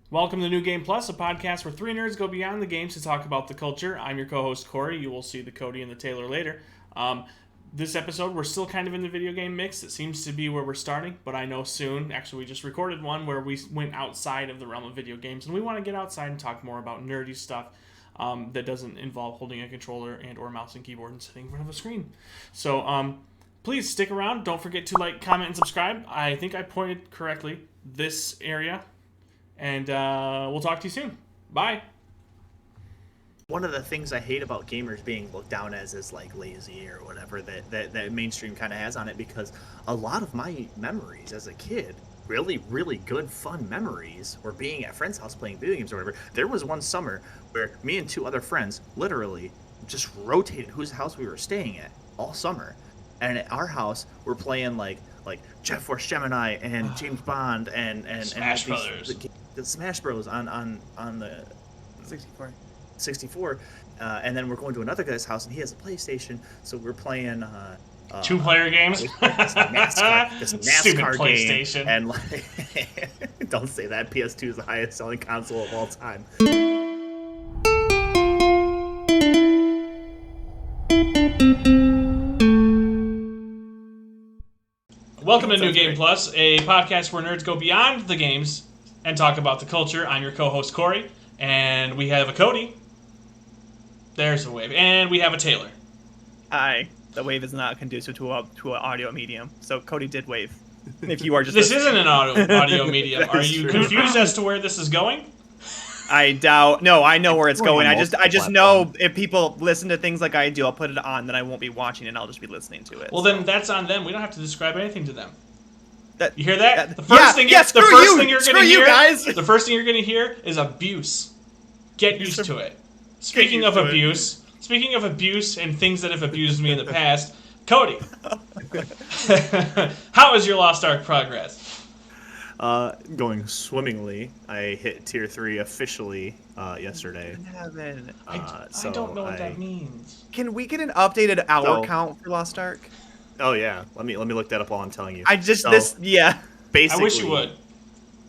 Welcome to New Game Plus, a podcast where three nerds go beyond the games to talk about the culture. I'm your co-host, Corey. You will see the Cody and the Taylor later. This episode, we're still kind of in the video game mix. It seems to be where we're starting, but I know soon, actually we just recorded one where we went outside of the realm of video games, and we want to get outside and talk more about nerdy stuff that doesn't involve holding a controller and or mouse and keyboard and sitting in front of a screen. So please stick around. Don't forget to like, comment, and subscribe. I think I pointed correctly this area. And we'll talk to you soon. Bye. One of the things I hate about gamers being looked down as like lazy or whatever that mainstream kind of has on it, because a lot of my memories as a kid, really, really good, fun memories, were being at friends' house playing video games or whatever. There was one summer where me and two other friends literally just rotated whose house we were staying at all summer. And at our house, we're playing like Jet Force Gemini and James Bond and Smash Brothers. The Smash Bros on the 64, and then we're going to another guy's house and he has a PlayStation, so we're playing two-player games. This NASCAR Stupid game, PlayStation. and like, don't say that. PS2 is the highest selling console of all time. Welcome to New Game Plus, a podcast where nerds go beyond the games and talk about the culture. I'm your co-host, Corey, and we have a Cody. There's a wave. And we have a Taylor. Hi. The wave is not conducive to an audio medium, so Cody did wave. If you are just This isn't an audio medium. Are you true. confused as to where this is going? I doubt. No, I know where it's We're on going. I multiple just know if people listen to things like I do, I'll put it on, then I won't be watching it. I'll just be listening to it. Well, then that's on them. We don't have to describe anything to them. That, You hear that? the first thing you're screw you guys. The first thing you're going to hear is abuse. Get used to it. Speaking of abuse and things that have abused me in the past, Cody, how is your Lost Ark progress? Going swimmingly. I hit tier 3 officially yesterday. I don't know what that means. Can we get an updated hour So- count for Lost Ark? Oh yeah, let me look that up while I'm telling you. Basically. Basically, I wish you would.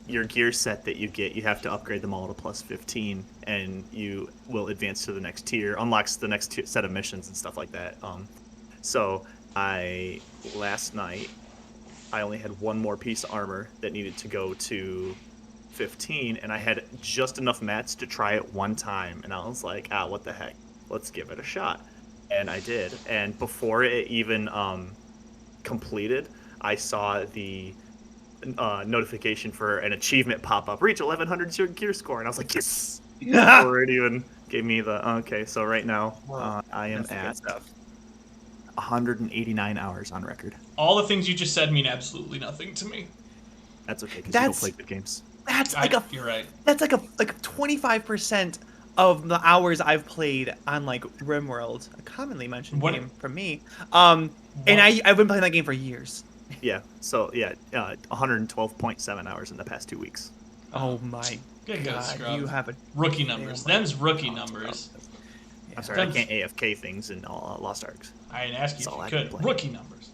Your gear set that you get, you have to upgrade them all to plus 15, and you will advance to the next tier, unlocks the next set of missions and stuff like that. So last night, I only had one more piece of armor that needed to go to 15, and I had just enough mats to try it one time, and I was like, what the heck, let's give it a shot. And I did, and before it even completed, I saw the notification for an achievement pop up, reach 1100 gear score, and I was like, yes. Before it even gave me the okay. So right now I am at 189 hours on record. All the things you just said mean absolutely nothing to me. That's okay, because you don't play good games. You're right. That's like 25% of the hours I've played on like RimWorld, a commonly mentioned game from me. And I've been playing that game for years. Yeah. So yeah, 112.7 hours in the past 2 weeks. Oh my Good god! scrub. You have a Rookie numbers. Them's rookie numbers. I'm sorry, I can't AFK things in Lost Arks. I didn't ask you That's all if I you can could. play. Rookie numbers.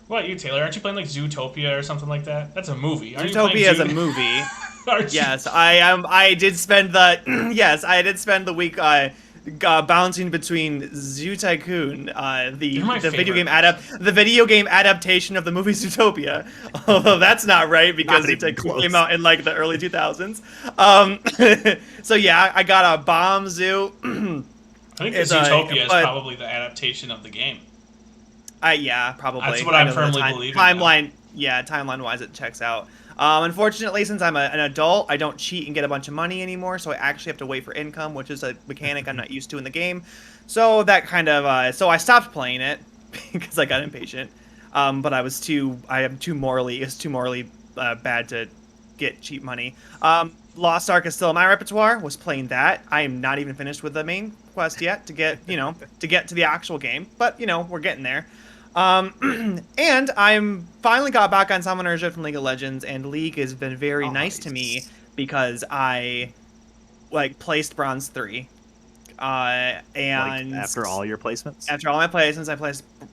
What, you, Taylor? Aren't you playing like Zootopia or something like that? That's a movie. Aren't you playing Zootopia is a movie. Aren't you? Yes, I am. I did spend the I did spend the week bouncing between Zoo Tycoon, the video game adaptation of the movie Zootopia. Although that's not right because Not Zoo even Tycoon close. came out in like the early 2000s. So yeah, I got a Bomb Zoo. I think It's, Zootopia is but- probably the adaptation of the game. Yeah, probably. That's what I I'm know the firmly believing Timeline, yeah, timeline-wise, it checks out. Unfortunately, since I'm an adult, I don't cheat and get a bunch of money anymore, so I actually have to wait for income, which is a mechanic I'm not used to in the game. So that kind of, so I stopped playing it because I got impatient. But it's too morally bad to get cheap money. Lost Ark is still in my repertoire. Was playing that. I am not even finished with the main quest yet to get to the actual game, but we're getting there. And I'm finally got back on Summoner's Rift from League of Legends, and League has been very nice to me because I placed Bronze 3. And after all your placements? After all my placements, I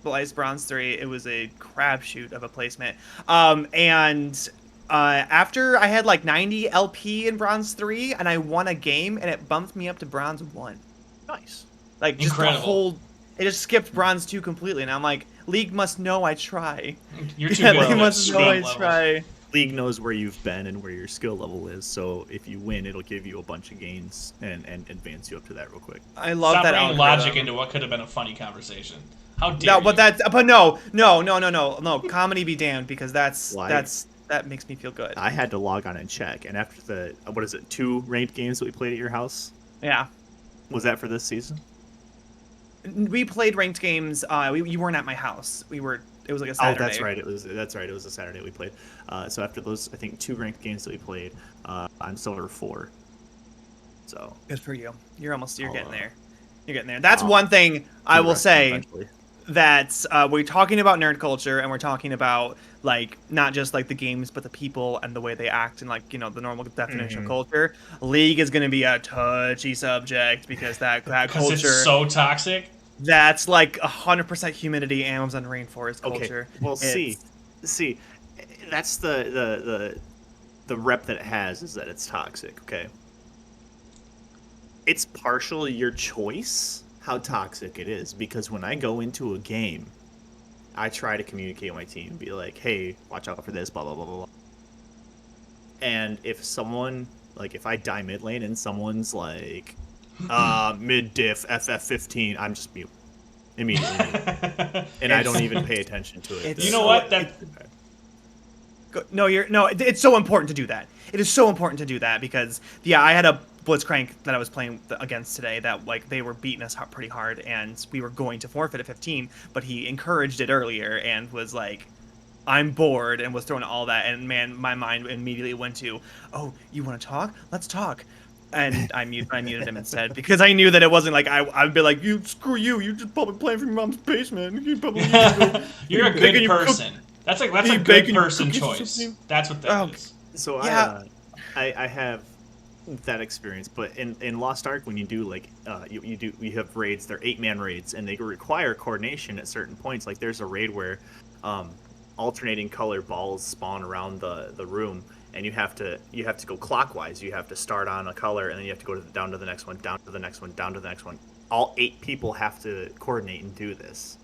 placed Bronze 3. It was a crapshoot of a placement. And after I had like 90 LP in Bronze 3, and I won a game, and it bumped me up to Bronze 1. Nice. Like, just the Incredible. whole... It just skipped Bronze 2 completely, and I'm like, League must know I try. You're too Yeah, good League at must know I levels. try. League knows where you've been and where your skill level is, so if you win, it'll give you a bunch of gains and advance you up to that real quick. I love Stop that bringing algorithm. logic into what could have been a funny conversation. How dare No, you? but no. Comedy be damned, because that makes me feel good. I had to log on and check, and after the 2 ranked games that we played at your house, Yeah. was that for this season? We played ranked games. You weren't at my house. It was like a Saturday. Oh, that's right. It was a Saturday we played. So after those, I think 2 ranked games that we played, I'm Silver 4. So Good for you. You're getting there. You're getting there. Oh. That's one thing I will say. eventually. That we're talking about nerd culture, and we're talking about like not just like the games, but the people and the way they act, and like, you know, the normal definition of culture. League is going to be a touchy subject, because that Because culture, it's so toxic. that's like 100% humidity Amazon rainforest culture. Okay. Well, see, that's the rep that it has, is that it's toxic. Okay. It's partially your choice how toxic it is, because when I go into a game, I try to communicate with my team, be like, hey, watch out for this, blah blah blah blah blah. And if someone, like, if I die mid lane and someone's like, mid diff FF15, I'm just mute immediately, mute. And I don't even pay attention to it. It's You know what? It's so important to do that. It is so important to do that, because I had a Blitzcrank that I was playing against today that, like, they were beating us pretty hard, and we were going to forfeit at 15, but he encouraged it earlier and was like, I'm bored, and was throwing all that, and man, my mind immediately went to, oh, you want to talk? Let's talk. And I muted him instead, because I knew that it wasn't like I'd be like, screw you, you're just probably playing from your mom's basement. You probably You're a good person. That's a good person choice. That's what that is. So Yeah. I have that experience, but in Lost Ark, when you do like you have raids, they're 8-man raids, and they require coordination at certain points. Like there's a raid where alternating color balls spawn around the room, and you have to go clockwise. You have to start on a color, and then you have to go down to the next one, down to the next one, down to the next one. All 8 people have to coordinate and do this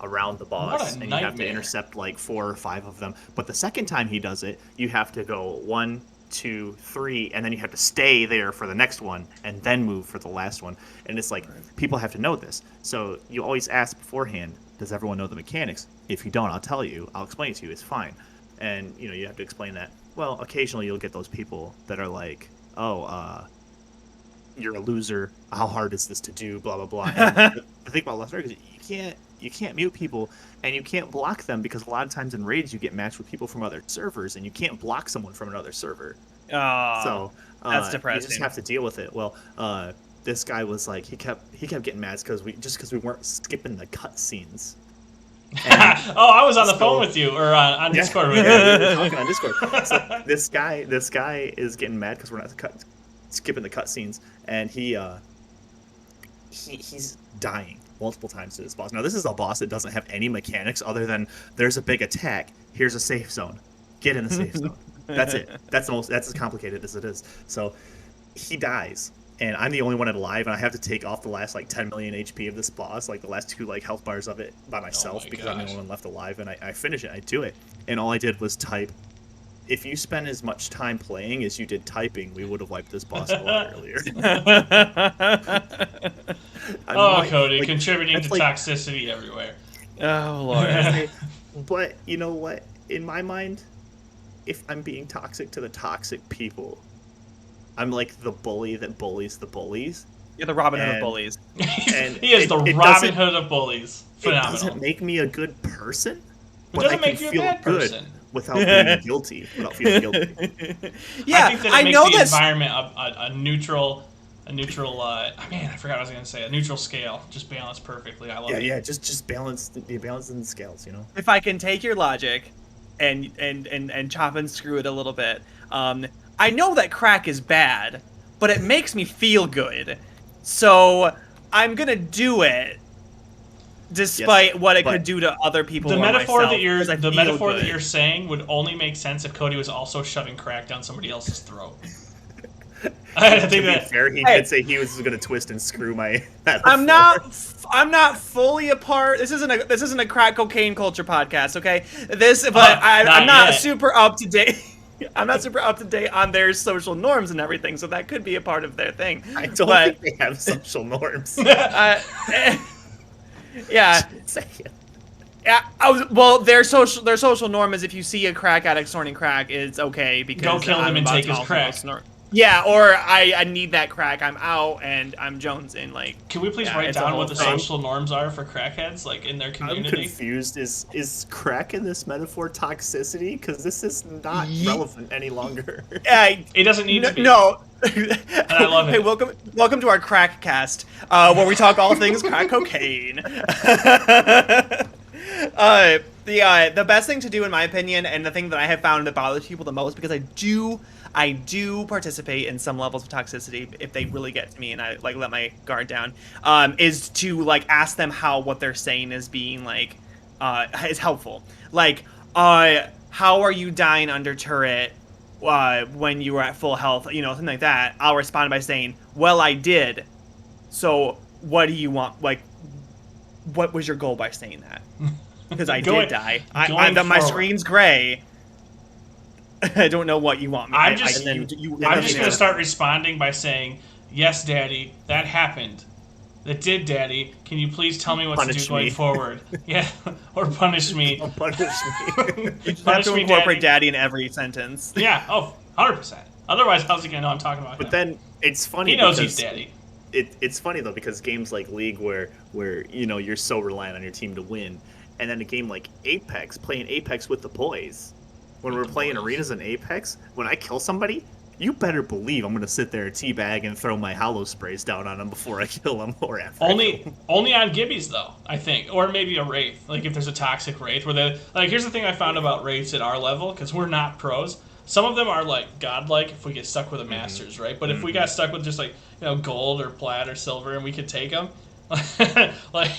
around the boss, What a and you have to nightmare. intercept like 4 or 5 of them. But the second time he does it, you have to go 1, 2, 3, and then you have to stay there for the next one, and then move for the last one. And it's like, people have to know this. So you always ask beforehand, does everyone know the mechanics? If you don't, I'll tell you. I'll explain it to you. It's fine. And you have to explain that. Well, occasionally you'll get those people that are like, oh, you're a loser. How hard is this to do? Blah blah blah. And the thing about Lost Ark is you can't mute people, and you can't block them, because a lot of times in raids you get matched with people from other servers, and you can't block someone from another server. So that's depressing. You just have to deal with it. Well, this guy was like, he kept getting mad because we weren't skipping the cutscenes. Oh, I was on the phone with you, or on Discord with you. Yeah, we were talking on Discord. So this guy is getting mad because we're not skipping the cutscenes, and he's dying multiple times to this boss. Now this is a boss that doesn't have any mechanics other than there's a big attack. Here's a safe zone. Get in the safe zone. That's it. That's as complicated as it is. So he dies, and I'm the only one alive, and I have to take off the last like 10 million HP of this boss, like the last 2 like health bars of it by myself, because I'm the only one left alive, and I finish it. I do it, and all I did was type. If you spent as much time playing as you did typing, we would have wiped this boss a lot earlier. Cody, like, contributing to like, toxicity everywhere. Oh Lord. But you know what? In my mind, if I'm being toxic to the toxic people, I'm like the bully that bullies the bullies. You're the Robin Hood of And- bullies. And He is the it Robin doesn't- Hood of bullies. It Phenomenal. doesn't make me a good person. It but doesn't I make can you a feel bad good person. without being guilty. Without feeling guilty. Yeah, I think that it makes the environment a neutral. Man, I forgot what I was gonna say. A neutral scale, just balanced perfectly. I love it. Yeah. Just balance the balance in the scales. If I can take your logic and chop and screw it a little bit, I know that crack is bad, but it makes me feel good, so I'm gonna do it. despite what it could do to other people. The or metaphor myself, that you're 'cause I the feel metaphor that good. you're saying would only make sense if Cody was also shoving crack down somebody else's throat. I To think be that fair, he did say he was going to twist and screw my metaphor. I'm not fully a part. This isn't a crack cocaine culture podcast, okay? I'm not yet. super up to date. I'm not super up to date on their social norms and everything, so that could be a part of their thing. I don't But, think they have social norms. yeah. Say it. Yeah, well, their social norm is if you see a crack addict snorting crack, it's okay because Go kill him I'm and about take to his also crack. snort. Yeah, or I need that crack. I'm out and I'm Jones in like. Can we please Yeah, write it's a down whole what the thing. social norms are for crackheads, like in their I'm community? confused. Is crack in this metaphor toxicity? Because this is not relevant any longer. It doesn't need to be. No. And I love it. Hey, welcome to our Crackcast, where we talk all things crack cocaine. The best thing to do, in my opinion, and the thing that I have found that bothers people the most, because I do participate in some levels of toxicity if they really get to me and I like let my guard down, is to like ask them how what they're saying is being like is helpful. Like, how are you dying under turret when you were at full health? You know, something like that. I'll respond by saying, "Well, I did. So, what do you want? Like, what was your goal by saying that?" Because I did die. My screen's gray. I don't know what you want me. I'm just going to start responding by saying, "Yes, Daddy, that happened. That did, Daddy. Can you please tell me what to do going forward?" Yeah, or punish me. Don't punish me. You just have to incorporate Daddy in every sentence. Yeah, 100%. Otherwise, how's he going to know I'm talking about But him? then it's funny. He knows because he's Daddy. It's funny though because games like League where you know you're so reliant on your team to win, and then a game like Apex, playing Apex with the boys. When we're playing arenas in Apex, when I kill somebody, you better believe I'm gonna sit there and teabag and throw my hollow sprays down on them before I kill them or after. Only on Gibbies though, I think, or maybe a Wraith. Like if there's a toxic Wraith, where they like. Here's the thing I found about Wraiths at our level, because we're not pros. Some of them are like godlike if we get stuck with a Masters, right? But if we got stuck with just like gold or plat or silver and we could take them, like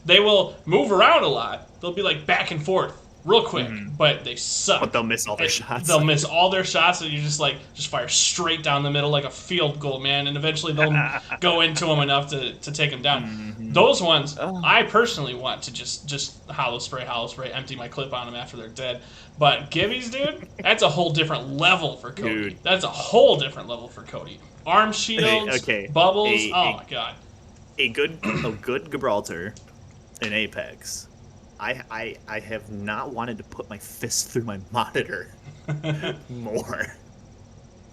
they will move around a lot. They'll be like back and forth real quick, but they suck. But they'll miss all their shots. They'll miss all their shots, and you just fire straight down the middle like a field goal, man. And eventually they'll go into them enough to take them down. Those ones, I personally want to just hollow spray, empty my clip on them after they're dead. But Gibbies, dude, that's a whole different level for Cody. Dude. That's a whole different level for Cody. Arm shields, bubbles. My god. A good Gibraltar in Apex. I have not wanted to put my fist through my monitor more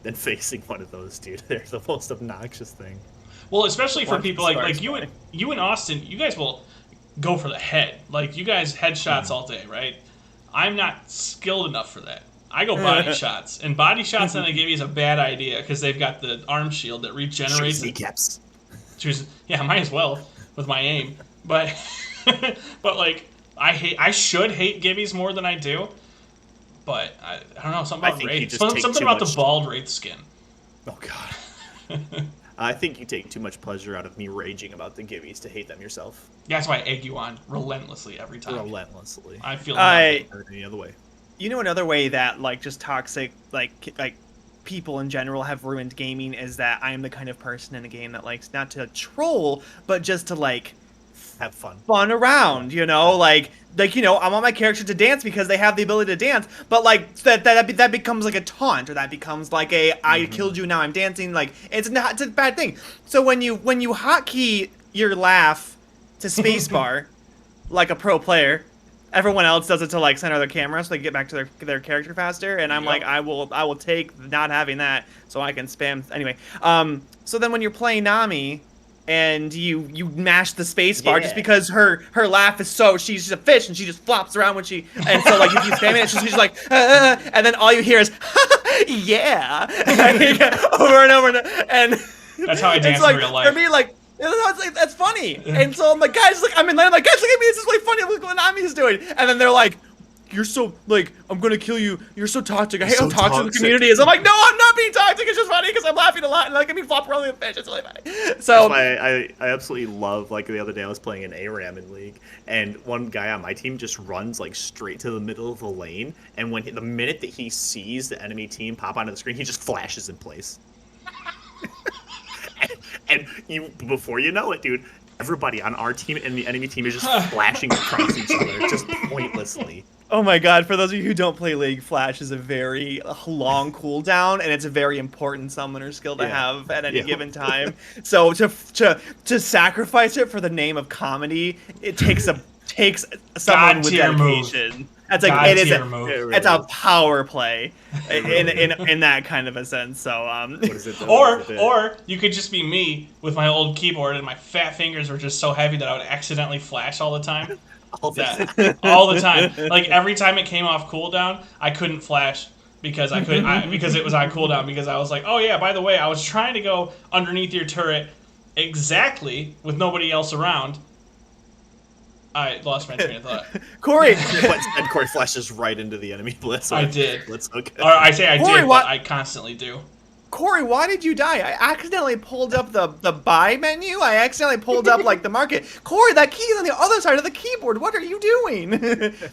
than facing one of those, dude. They're the most obnoxious thing. Well, especially for One people starts like you and Austin, you guys will go for the head. Like you guys headshots all day, right? I'm not skilled enough for that. I go body shots, and body shots on the Gibby is a bad idea because they've got the arm shield that regenerates. Kneecaps. Yeah, might as well with my aim, but but like. I should hate Gibbies more than I do, but I don't know, something about Wraith. Something about the bald Wraith skin. Oh god. I think you take too much pleasure out of me raging about the Gibbies to hate them yourself. Yeah, that's why I egg you on relentlessly every time. Relentlessly. I feel any other way. You know, another way that like just toxic like people in general have ruined gaming is that I am the kind of person in a game that likes not to troll, but just to like have fun around, you know, like I want my character to dance because they have the ability to dance, but like that becomes like a taunt, or that becomes like I killed you, now I'm dancing. Like it's a bad thing. So when you hotkey your laugh to spacebar like a pro player, everyone else does it to like center their camera so they get back to their character faster, and I'm like I will take not having that so I can spam anyway. So then when you're playing Nami and you mash the space bar just because her laugh is she's just a fish and she just flops around when she, and so like if you spam it, she's like and then all you hear is yeah over and over and that's how I dance in real life. For me, like that's funny, and so I'm like, guys, like I'm like, guys, look at me, this is really funny. Look what Nami's doing, and then they're like, you're so like, I'm gonna kill you. You're so toxic. I hate how toxic the community is. I'm like, no, I'm not being being toxic is just funny because I'm laughing a lot and like I mean flop rolling the fish. It's really funny. So that's why I absolutely love, like, the other day I was playing an ARAM in League, and one guy on my team just runs like straight to the middle of the lane, and the minute that he sees the enemy team pop onto the screen, he just flashes in place. and before you know it, dude, everybody on our team and the enemy team is just flashing across each other, just pointlessly. oh my god, for those of you who don't play League, Flash is a very long cooldown, and it's a very important summoner skill to have at any given time. So to sacrifice it for the name of comedy, it takes someone with dedication. Move. That's like it is. It's a Really power play in that kind of a sense. So What is it? Or you could just be me with my old keyboard and my fat fingers were just so heavy that I would accidentally flash all the time. All the time. Like every time it came off cooldown, I couldn't flash because because it was on cooldown, because I was like, oh yeah, by the way, I was trying to go underneath your turret exactly with nobody else around. I lost my train of thought. Corey, and Corey flashes right into the enemy blitz. I did. Blitz, okay. Or I say I Corey, did, but I constantly do. Corey, why did you die? I accidentally pulled up the buy menu. I accidentally pulled up like the market. Corey, that key is on the other side of the keyboard. What are you doing?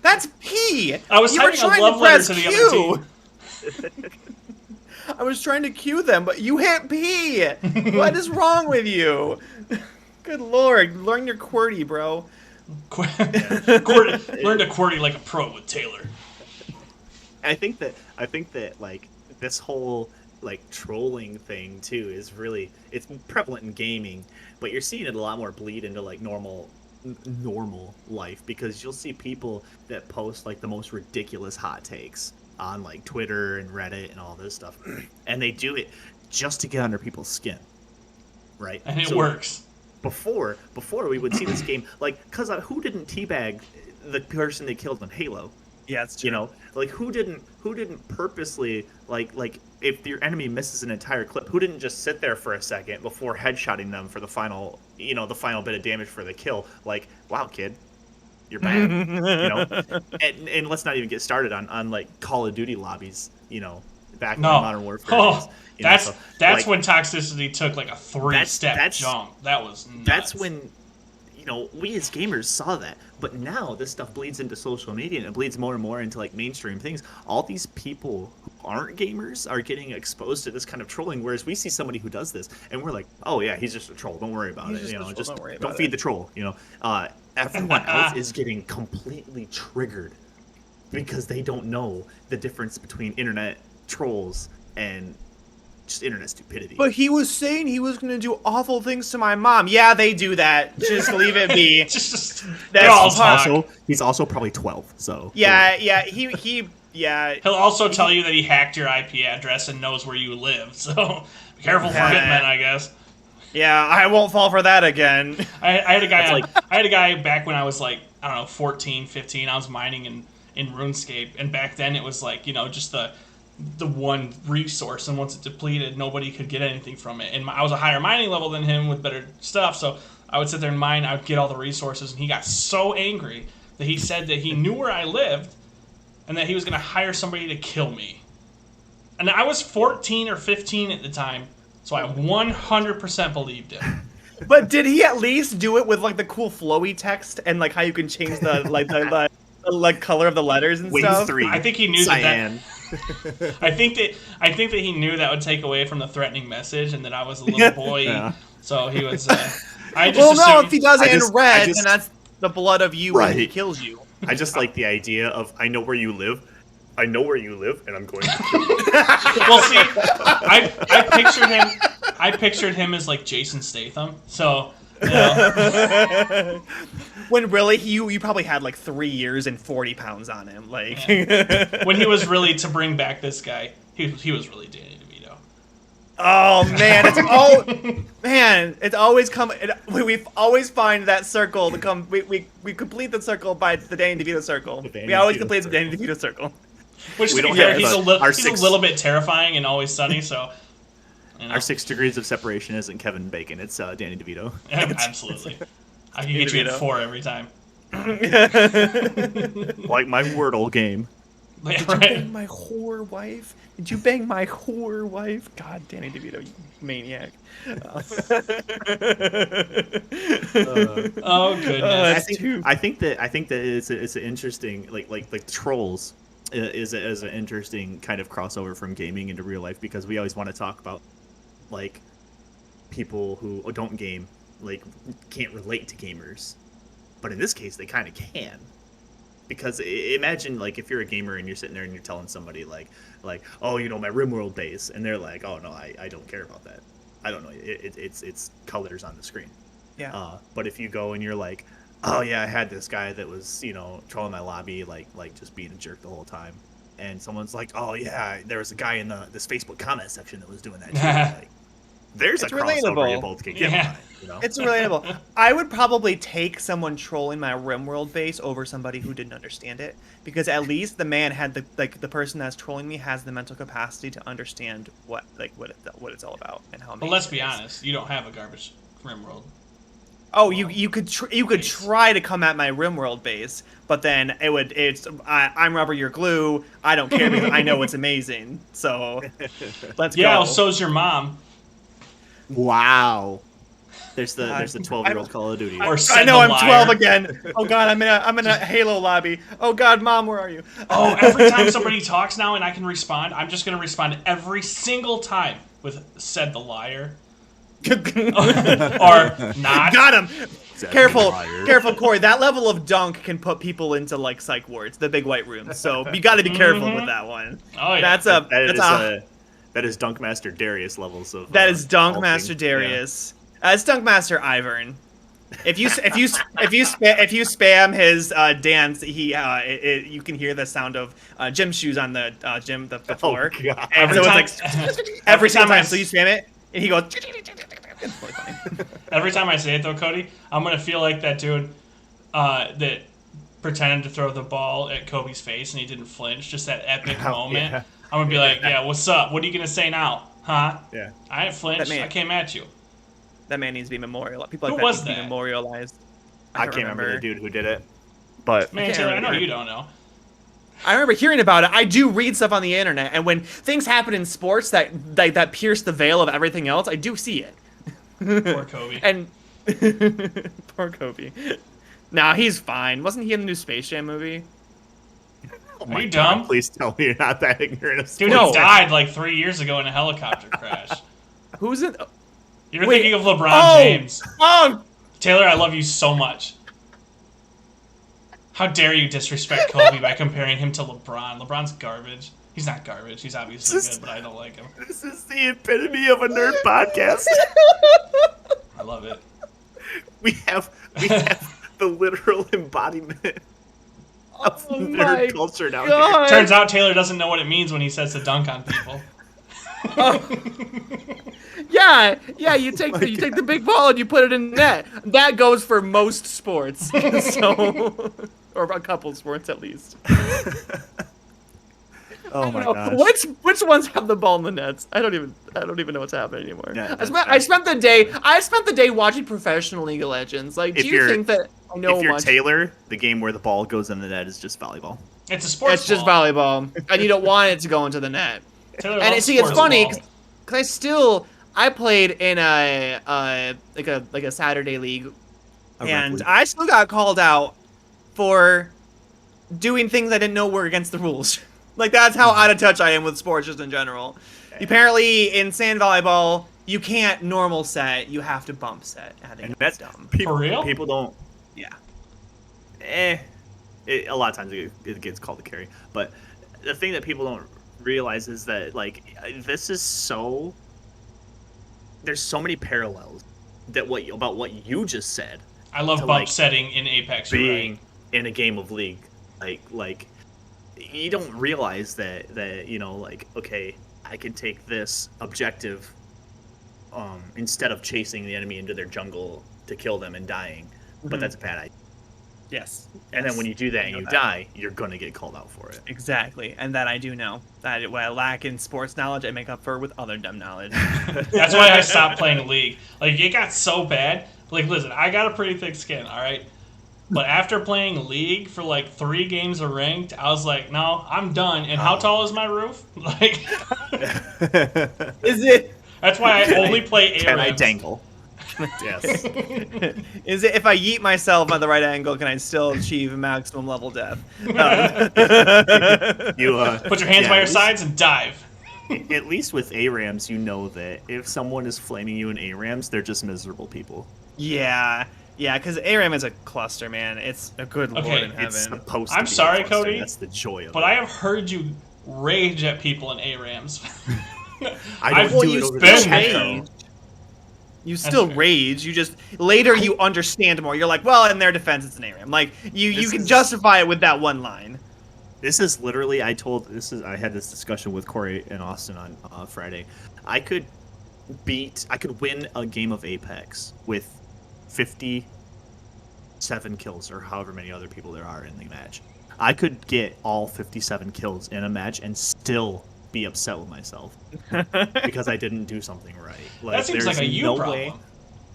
That's P. I was you were typing a trying love to letter press to the Q. other team. I was trying to cue them, but you hit P. What is wrong with you? Good lord, learn your QWERTY, bro. Learn to QWERTY like a pro with Taylor. I think that like this whole like trolling thing too is really, it's prevalent in gaming, but you're seeing it a lot more bleed into like normal life, because you'll see people that post like the most ridiculous hot takes on like Twitter and Reddit and all this stuff, and they do it just to get under people's skin, right? And it works. Before we would see this game, like, because who didn't teabag the person they killed on Halo? Yeah, it's true. You know, like who didn't purposely like if your enemy misses an entire clip, who didn't just sit there for a second before headshotting them for the final bit of damage for the kill? Like, wow, kid, you're bad. And let's not even get started on like Call of Duty lobbies. Back in Modern Warfare. That's when Toxicity took like a 3-step jump. That was nuts. That's when we as gamers saw that. But now this stuff bleeds into social media, and it bleeds more and more into like mainstream things. All these people who aren't gamers are getting exposed to this kind of trolling, whereas we see somebody who does this and we're like, oh yeah, he's just a troll, don't worry about it. Don't feed the troll. Everyone else is getting completely triggered because they don't know the difference between internet trolls and just internet stupidity. But he was saying he was going to do awful things to my mom. Yeah, they do that. Just leave it be. He's also probably 12. So yeah. He'll also tell you that he hacked your IP address and knows where you live. So be careful for hitmen, I guess. Yeah, I won't fall for that again. I had a guy. I had a guy back when I was like, I don't know, 14, 15. I was mining in RuneScape, and back then it was like, just the one resource, and once it depleted, nobody could get anything from it. And I was a higher mining level than him with better stuff, so I would sit there and mine. I would get all the resources, and he got so angry that he said that he knew where I lived and that he was going to hire somebody to kill me. And I was 14 or 15 at the time, so I 100% believed him. But did he at least do it with like the cool flowy text and like how you can change the the color of the letters and stuff? 3. I think he knew that. I think that he knew that would take away from the threatening message, and that I was a little boy. Yeah. So he was. If he does it in red, then that's the blood of you when he kills you. I just like the idea of, I know where you live, and I'm going to kill you. Well, see, I pictured him as like Jason Statham. So. When really you probably had like 3 years and 40 pounds on him, like. Yeah. When he was really, to bring back this guy, he was really Danny DeVito. Oh man, it's always come. We always find that circle to come. We complete the circle by the Danny DeVito circle. We always complete the Danny DeVito circle. Which, to be fair, he's a little bit terrifying and Always Sunny. So. Our 6 degrees of separation isn't Kevin Bacon, it's Danny DeVito. Absolutely. I can get you at 4 every time. Like my Wordle game. Did you bang my whore wife? Did you bang my whore wife? God, Danny DeVito, you maniac. Oh goodness. I think that it's an interesting like trolls is an interesting kind of crossover from gaming into real life, because we always want to talk about like people who don't game, like can't relate to gamers, but in this case they kind of can, because imagine like if you're a gamer and you're sitting there and you're telling somebody like oh, you know, my RimWorld base, and they're like, oh no, I don't care about that, I don't know, it's colors on the screen. Yeah. But if you go and you're like, oh yeah, I had this guy that was, you know, trolling my lobby, like just being a jerk the whole time, and someone's like, oh yeah, there was a guy in this Facebook comment section that was doing that too. Like, there's It's a crossover relatable. you both can get behind, you know? It's relatable. I would probably take someone trolling my RimWorld base over somebody who didn't understand it, because at least the man had the person that's trolling me has the mental capacity to understand what it's all about and how. But let's be honest, you don't have a garbage RimWorld. Oh, you could try to come at my RimWorld base, but then I'm rubber, you're glue. I don't care because I know it's amazing. So let's go. Yeah, well, so's your mom. Wow. There's the 12-year-old Call of Duty. Or I know I'm 12 liar. again. Oh God, I'm in a Halo lobby. Oh God, Mom, where are you? Oh, every time somebody talks now and I can respond, I'm just gonna respond every single time with "said the liar" or "not." Got him. Said Careful, liar. careful, Corey. That level of dunk can put people into like psych wards, the big white rooms. So you got to be careful with that one. Oh yeah. That is Dunkmaster Darius levels of. That is Dunk vaulting. Master Darius. It's Dunk Master Ivern. If you spam his dance, you can hear the sound of gym shoes on the the floor. Oh, God. And so it's like every single time. So you spam it, and he goes. It's really funny. Every time I say it though, Cody, I'm gonna feel like that dude that pretended to throw the ball at Kobe's face and he didn't flinch. Just that epic moment. Yeah. I'm gonna be like, yeah, what's up? What are you gonna say now? Huh? Yeah. I ain't flinched. I came at you. That man needs to be memorialized. People like Who that was need to be that? memorialized. I can't remember the dude who did it, but Man, Taylor, I know you don't know. I remember hearing about it. I do read stuff on the internet, and when things happen in sports that pierce the veil of everything else, I do see it. Poor Kobe. And poor Kobe. Nah, he's fine. Wasn't he in the new Space Jam movie? oh Are you dumb? Please tell me you're not that ignorant of Dude, sports. he died like 3 years ago in a helicopter crash. Who's it? You're Wait, thinking of LeBron James. Oh, Taylor, I love you so much. How dare you disrespect Kobe by comparing him to LeBron? LeBron's garbage. He's not garbage. He's obviously good, but I don't like him. This is the epitome of a nerd podcast. I love it. We have the literal embodiment of Oh my nerd culture now. God. Turns out Taylor doesn't know what it means when he says to dunk on people. yeah. You take the big ball and you put it in the net. That goes for most sports, so or a couple sports at least. Oh my gosh. Which ones have the ball in the nets? I don't even know what's happening anymore. Yeah, I spent the day watching professional League of Legends. Like, do you think that I know if you're much? Taylor, the game where the ball goes in the net is just volleyball. It's a sports It's just ball. volleyball, and you don't want it to go into the net. Taylor And loves see, it's sports funny ball. because I played in a Saturday league, and I still got called out for doing things I didn't know were against the rules. Like, that's how out of touch I am with sports just in general. Apparently, in sand volleyball, you can't normal set; you have to bump set. I think And that's that's dumb. people, For real? People don't. Yeah. A lot of times it gets called a carry, but the thing that people don't realize is that like this is so. There's so many parallels about what you just said. I love to, bump like, setting in Apex. You're being right. in a game of League, like you don't realize that like, okay, I can take this objective instead of chasing the enemy into their jungle to kill them and dying, but that's a bad idea. Yes. And then when you do that and know you that. die, you're gonna get called out for it. Exactly, and that I do know. That what I lack in sports knowledge, I make up for with other dumb knowledge. That's why I stopped playing League. Like, it got so bad. Like, listen, I got a pretty thick skin, all right? But after playing League for like 3 games of ranked, I was like, no, I'm done. And how tall is my roof? Like, Is it? that's why I only play ARAMs. Can I dangle? Yes. Is it if I yeet myself at the right angle, can I still achieve maximum level death? You Put your hands by your at least- sides and dive. At least with ARAMs, you know that if someone is flaming you in ARAMs, they're just miserable people. Yeah, because ARAM is a cluster, man. It's a good lord Okay, in It's heaven. supposed to I'm be a sorry, cluster. Cody, That's the joy of But it. I have heard you rage at people in ARAMs. I I've don't do you it over been the chat, there. though. You still fair. rage. You just later you understand more. You're like, well, in their defense, it's an ARAM. Like you This can is- justify it with that one line. This is literally, I had this discussion with Corey and Austin on Friday. I could win a game of Apex with 57 kills or however many other people there are in the match. I could get all 57 kills in a match and still be upset with myself because I didn't do something right. That seems like there's a you no problem. way.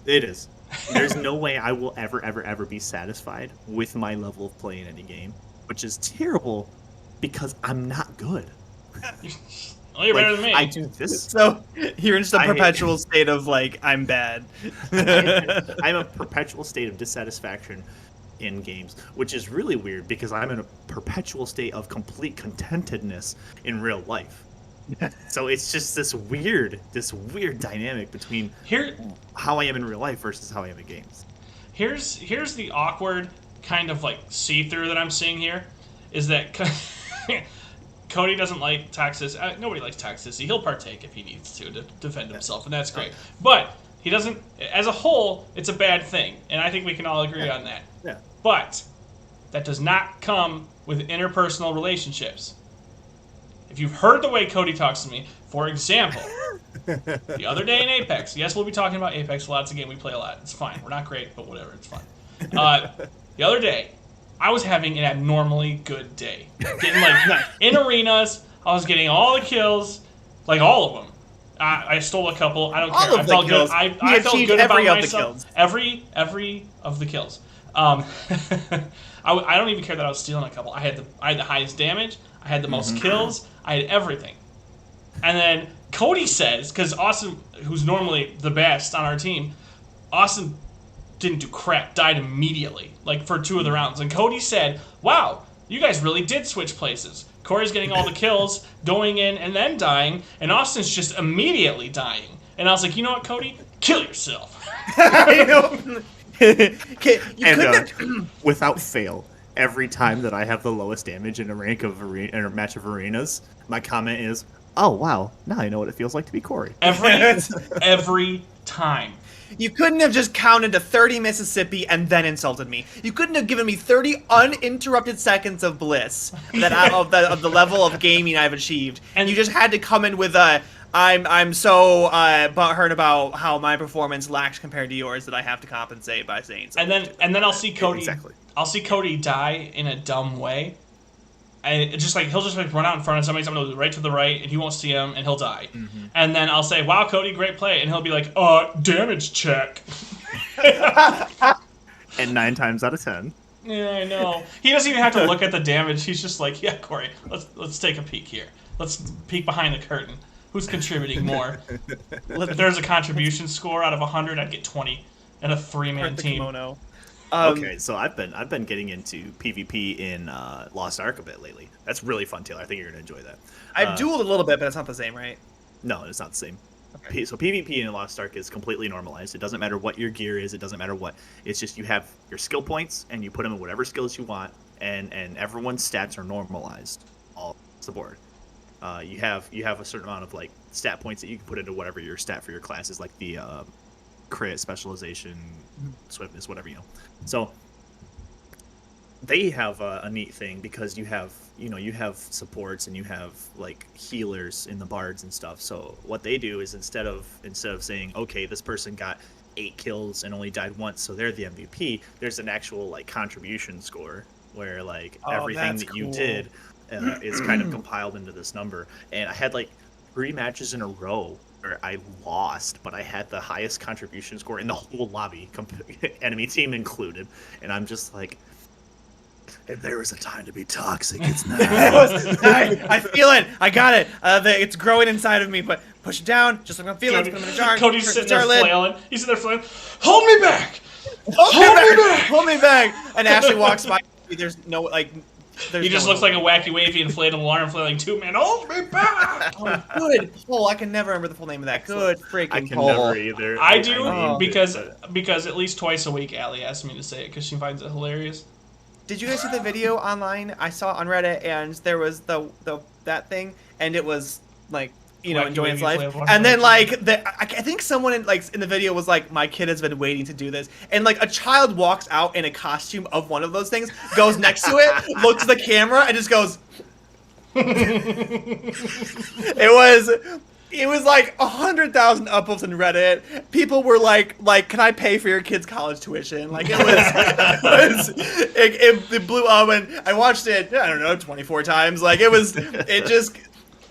It is. There's no way I will ever be satisfied with my level of play in any game, which is terrible because I'm not good. Well, you're better than me. I do this. So you're in just a I- perpetual state of like, I'm bad. I'm a perpetual state of dissatisfaction in games, which is really weird because I'm in a perpetual state of complete contentedness in real life. So it's just this weird dynamic between Here, how I am in real life versus how I am in games. here's the awkward kind of like see-through that I'm seeing here, is that Cody doesn't like toxicity. Nobody likes toxicity. He'll partake if he needs to defend himself, and that's great. But he doesn't. As a whole, it's a bad thing, and I think we can all agree on that. Yeah. But that does not come with interpersonal relationships. If you've heard the way Cody talks to me, for example, the other day in Apex, yes, we'll be talking about Apex a lot. It's a game we play a lot. It's fine. We're not great, but whatever. It's fun. The other day, I was having an abnormally good day. Getting like in arenas, I was getting all the kills, like all of them. I stole a couple. I don't care. All of I the felt kills. good. He I felt achieved good about every of the myself. kills. Every of the kills. I don't even care that I was stealing a couple. I had the highest damage. I had the most kills. I had everything. And then Cody says, because Austin, who's normally the best on our team, Austin didn't do crap, died immediately, like for 2 of the rounds. And Cody said, wow, you guys really did switch places. Corey's getting all the kills, going in and then dying, and Austin's just immediately dying. And I was like, you know what, Cody? Kill yourself. I know. Okay, you And couldn't. without fail, every time that I have the lowest damage in a match of arenas, my comment is, "Oh wow, now I know what it feels like to be Corey." Every time. You couldn't have just counted to 30 Mississippi and then insulted me. You couldn't have given me 30 uninterrupted seconds of bliss of the level of gaming I've achieved. And- And you just had to come in with a, I'm so butthurt about how my performance lacks compared to yours that I have to compensate by saying something. And then I'll see Cody. Exactly. I'll see Cody die in a dumb way, and it just like he'll just like run out in front of somebody, someone will go right to the right, and he won't see him, and he'll die. And then I'll say, "Wow, Cody, great play," and he'll be like, damage check." And 9 times out of 10, Yeah, I know. He doesn't even have to look at the damage. He's just like, "Yeah, Corey, let's take a peek here. Let's peek behind the curtain. Who's contributing more?" If there's a contribution score out of 100, I'd get 20 in a 3-man the team. kimono. okay, so I've been getting into PvP in Lost Ark a bit lately. That's really fun, Taylor. I think you're gonna enjoy that. I've dueled a little bit, but it's not the same, right? No, it's not the same. Okay. So PvP in Lost Ark is completely normalized. It doesn't matter what your gear is. It doesn't matter what. It's just you have your skill points and you put them in whatever skills you want, and everyone's stats are normalized all across the board. You have a certain amount of like stat points that you can put into whatever your stat for your class is, like the crit, specialization, swiftness, whatever, you know. So they have a neat thing because you have supports and you have like healers in the bards and stuff. So what they do is instead of saying, okay, this person got 8 kills and only died once, so they're the MVP, there's an actual like contribution score where like everything that's that you cool. did is kind of compiled into this number. And I had like 3 matches in a row where I lost, but I had the highest contribution score in the whole lobby, enemy team included, and I'm just like, if there was a time to be toxic, it's now. I feel it. I got it. It's growing inside of me, but push it down. Just like I'm feeling. Put it in a jar. Cody's sitting there flailing. He's sitting there flailing. Hold me back. Hold me back. And Ashley walks by. There's no like. He just looks like a wacky, wavy, inflatable arm flailing tube man. Hold me back. Oh, good Paul. I can never remember the full name of that. Good freaking I can Paul. never either. I do because at least twice a week, Allie asks me to say it because she finds it hilarious. Did you guys see the video online? I saw it on Reddit, and there was that thing, and it was like, you know, Wacky, enjoying his wavy, life. inflatable And then arm. like I think someone in the video was like, my kid has been waiting to do this, and like a child walks out in a costume of one of those things, goes next to it, looks at the camera, and just goes. It was like 100,000 upvotes in Reddit. People were like, can I pay for your kid's college tuition? Like it blew up, and I watched it. I don't know, 24 times. Like it just.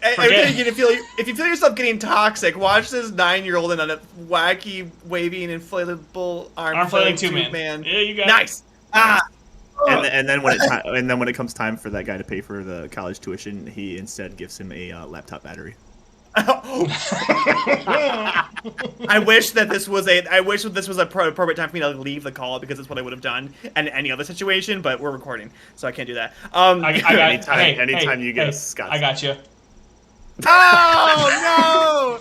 If you feel yourself getting toxic, watch this 9-year-old in a wacky, waving, inflatable arm flailing tube man. Yeah, you got nice. And then when it comes time for that guy to pay for the college tuition, he instead gives him a laptop battery. I wish this was a appropriate time for me to leave the call, because it's what I would have done in any other situation. But we're recording, so I can't do that. Anytime you get a Scotch. I got you. Oh no!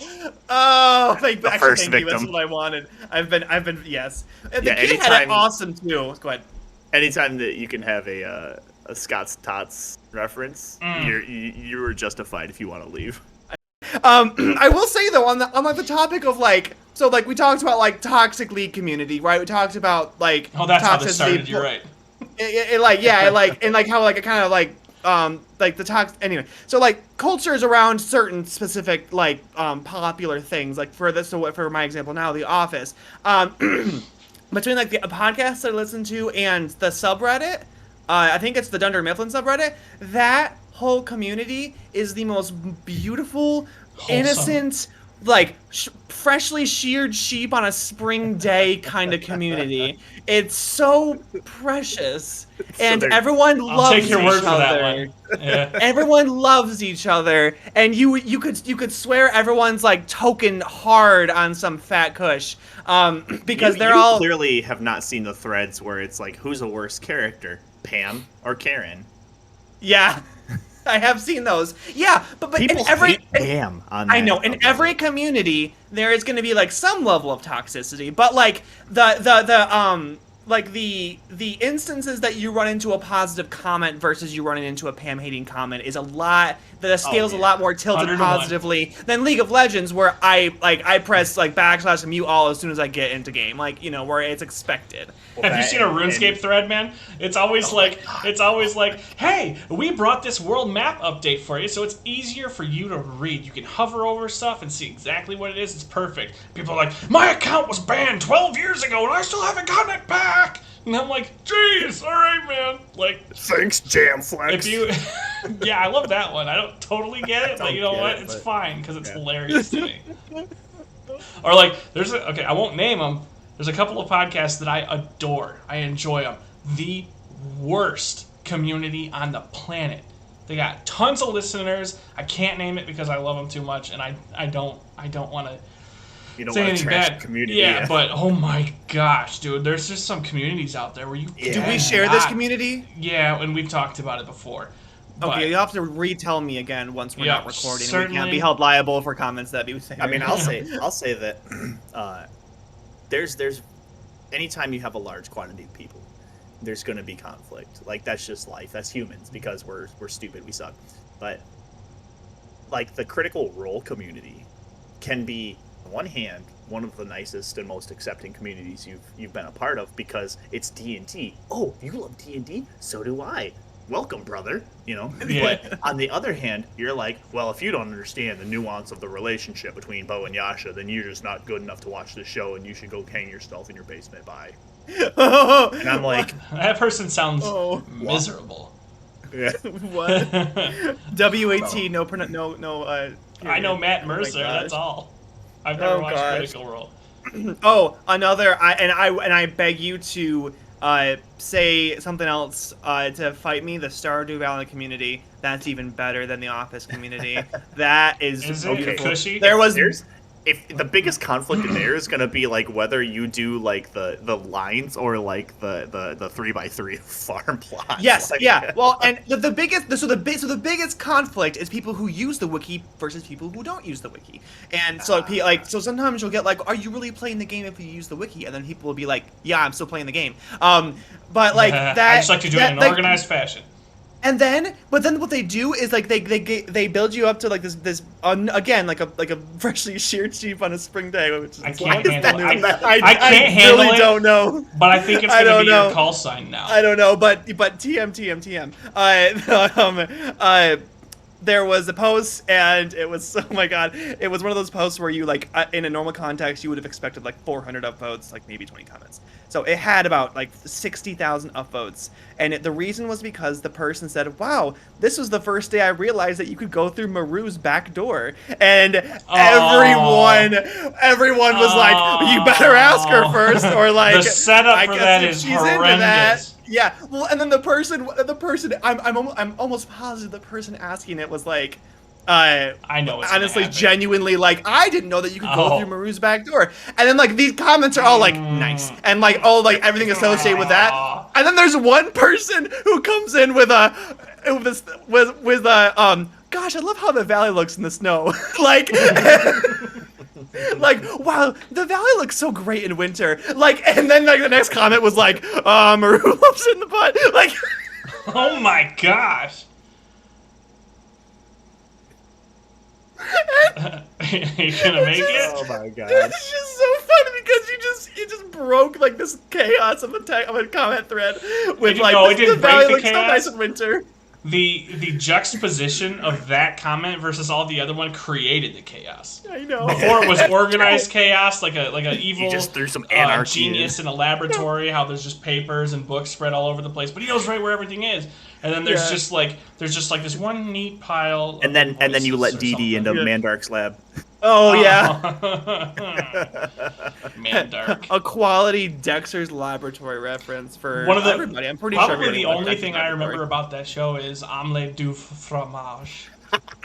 Oh, thank you. Victim. That's what I wanted. I've been yes. The Yeah, kid had it awesome too. Go ahead. Anytime that you can have a Scott's Tots reference, you were justified if you want to leave. I will say though, on the topic of like, so like we talked about like toxic league community, right? We talked about like that's how this started. You're right. Anyway, so like cultures around certain specific like popular things, like for my example now, The Office, between like the podcast that I listen to and the subreddit, I think it's the Dunder Mifflin subreddit, that whole community is the most beautiful, innocent, like freshly sheared sheep on a spring day kind of community. It's so precious, and everyone loves each other. Yeah. Everyone loves each other, and you could swear everyone's like token hard on some fat kush, because they're all clearly have not seen the threads where it's like, who's a worse character, Pam or Karen? Yeah. I have seen those. Yeah, but people in every hate Pam on that. I know, in every community there is going to be like some level of toxicity, but like the instances that you run into a positive comment versus you running into a Pam hating comment is a lot. The scale's a lot more tilted positively than League of Legends, where I press like backslash and mute all as soon as I get into game, like, you know, where it's expected. Have you seen a RuneScape thread, man? It's always like, hey, we brought this world map update for you, so it's easier for you to read. You can hover over stuff and see exactly what it is. It's perfect. People are like, my account was banned 12 years ago and I still haven't gotten it back. And I'm like, jeez, all right, man. Like, thanks, Jamflex. If you, yeah, I love that one. I don't totally get it, but you know what? It's fine because it's hilarious to me. Or like, I won't name them. There's a couple of podcasts that I adore. I enjoy them. The worst community on the planet. They got tons of listeners. I can't name it because I love them too much, and I don't want to. You don't want to trash the community. Yeah, but oh my gosh, dude, there's just some communities out there where you. Do we share this community? Yeah, and we've talked about it before. Okay, you have to retell me again once we're not recording. Certainly. And we can't be held liable for comments that we say. I mean, I'll say that there's anytime you have a large quantity of people, there's going to be conflict. Like, that's just life. That's humans, because we're stupid. We suck. But like, the Critical Role community can be, on one hand, one of the nicest and most accepting communities you've been a part of, because it's D&D. Oh, you love D&D? So do I. Welcome, brother. You know. Yeah. But on the other hand, you're like, well, if you don't understand the nuance of the relationship between Bo and Yasha, then you're just not good enough to watch this show, and you should go hang yourself in your basement. Bye. And I'm like, that person sounds miserable. Yeah. What? WAT? No. I know Matt Mercer. That's all. I've never Oh, watched gosh. Critical Role. Oh, another. I beg you to say something else to fight me. The Stardew Valley community. That's even better than the Office community. That is Is it beautiful. cushy? There was. If the biggest conflict in there is gonna be like whether you do like the lines or like the 3x3 farm plots. Yes, like, yeah. Well, and the biggest conflict is people who use the wiki versus people who don't use the wiki. And so so sometimes you'll get like, are you really playing the game if you use the wiki? And then people will be like, yeah, I'm still playing the game. But like that. I just like to do it in an organized fashion. And then, but then what they do is like they build you up to like this again like a freshly sheared sheep on a spring day, which is I can't handle it. I can't handle really it. Don't know. But I think it's gonna be your call sign now. I don't know, but TM. There was a post, and it was, oh my god, it was one of those posts where you, like, in a normal context, you would have expected, like, 400 upvotes, like, maybe 20 comments. So it had about, like, 60,000 upvotes, and the reason was because the person said, wow, this was the first day I realized that you could go through Maru's back door, and everyone was like, you better ask her first, or, like, the setup I for guess that if is she's into horrendous. that, yeah, well, and then the person, I'm almost positive the person asking it was like, I know it's honestly, genuinely, like, I didn't know that you could go through Maru's back door. And then, like, these comments are all, like, nice. And, like, oh, like, everything associated with that. And then there's one person who comes in with gosh, I love how the valley looks in the snow. Like... Like, wow, the valley looks so great in winter. Like, and then like the next comment was like, Maru loves in the butt. Like, oh my gosh. Are you gonna make it? Oh my god. It's just so funny because you just broke like this chaos of a comment thread with like the valley looks so nice in winter. The juxtaposition of that comment versus all the other one created the chaos. I know. Before it was organized chaos, like an evil You just threw some anarchy genius in a laboratory. How there's just papers and books spread all over the place, but he knows right where everything is. And then there's just like this one neat pile. And then you let DD into Mandark's lab. Oh yeah. Mandark. A quality Dexter's Laboratory reference for everybody. I'm pretty sure. Probably the only thing I remember about that show is omelette du fromage.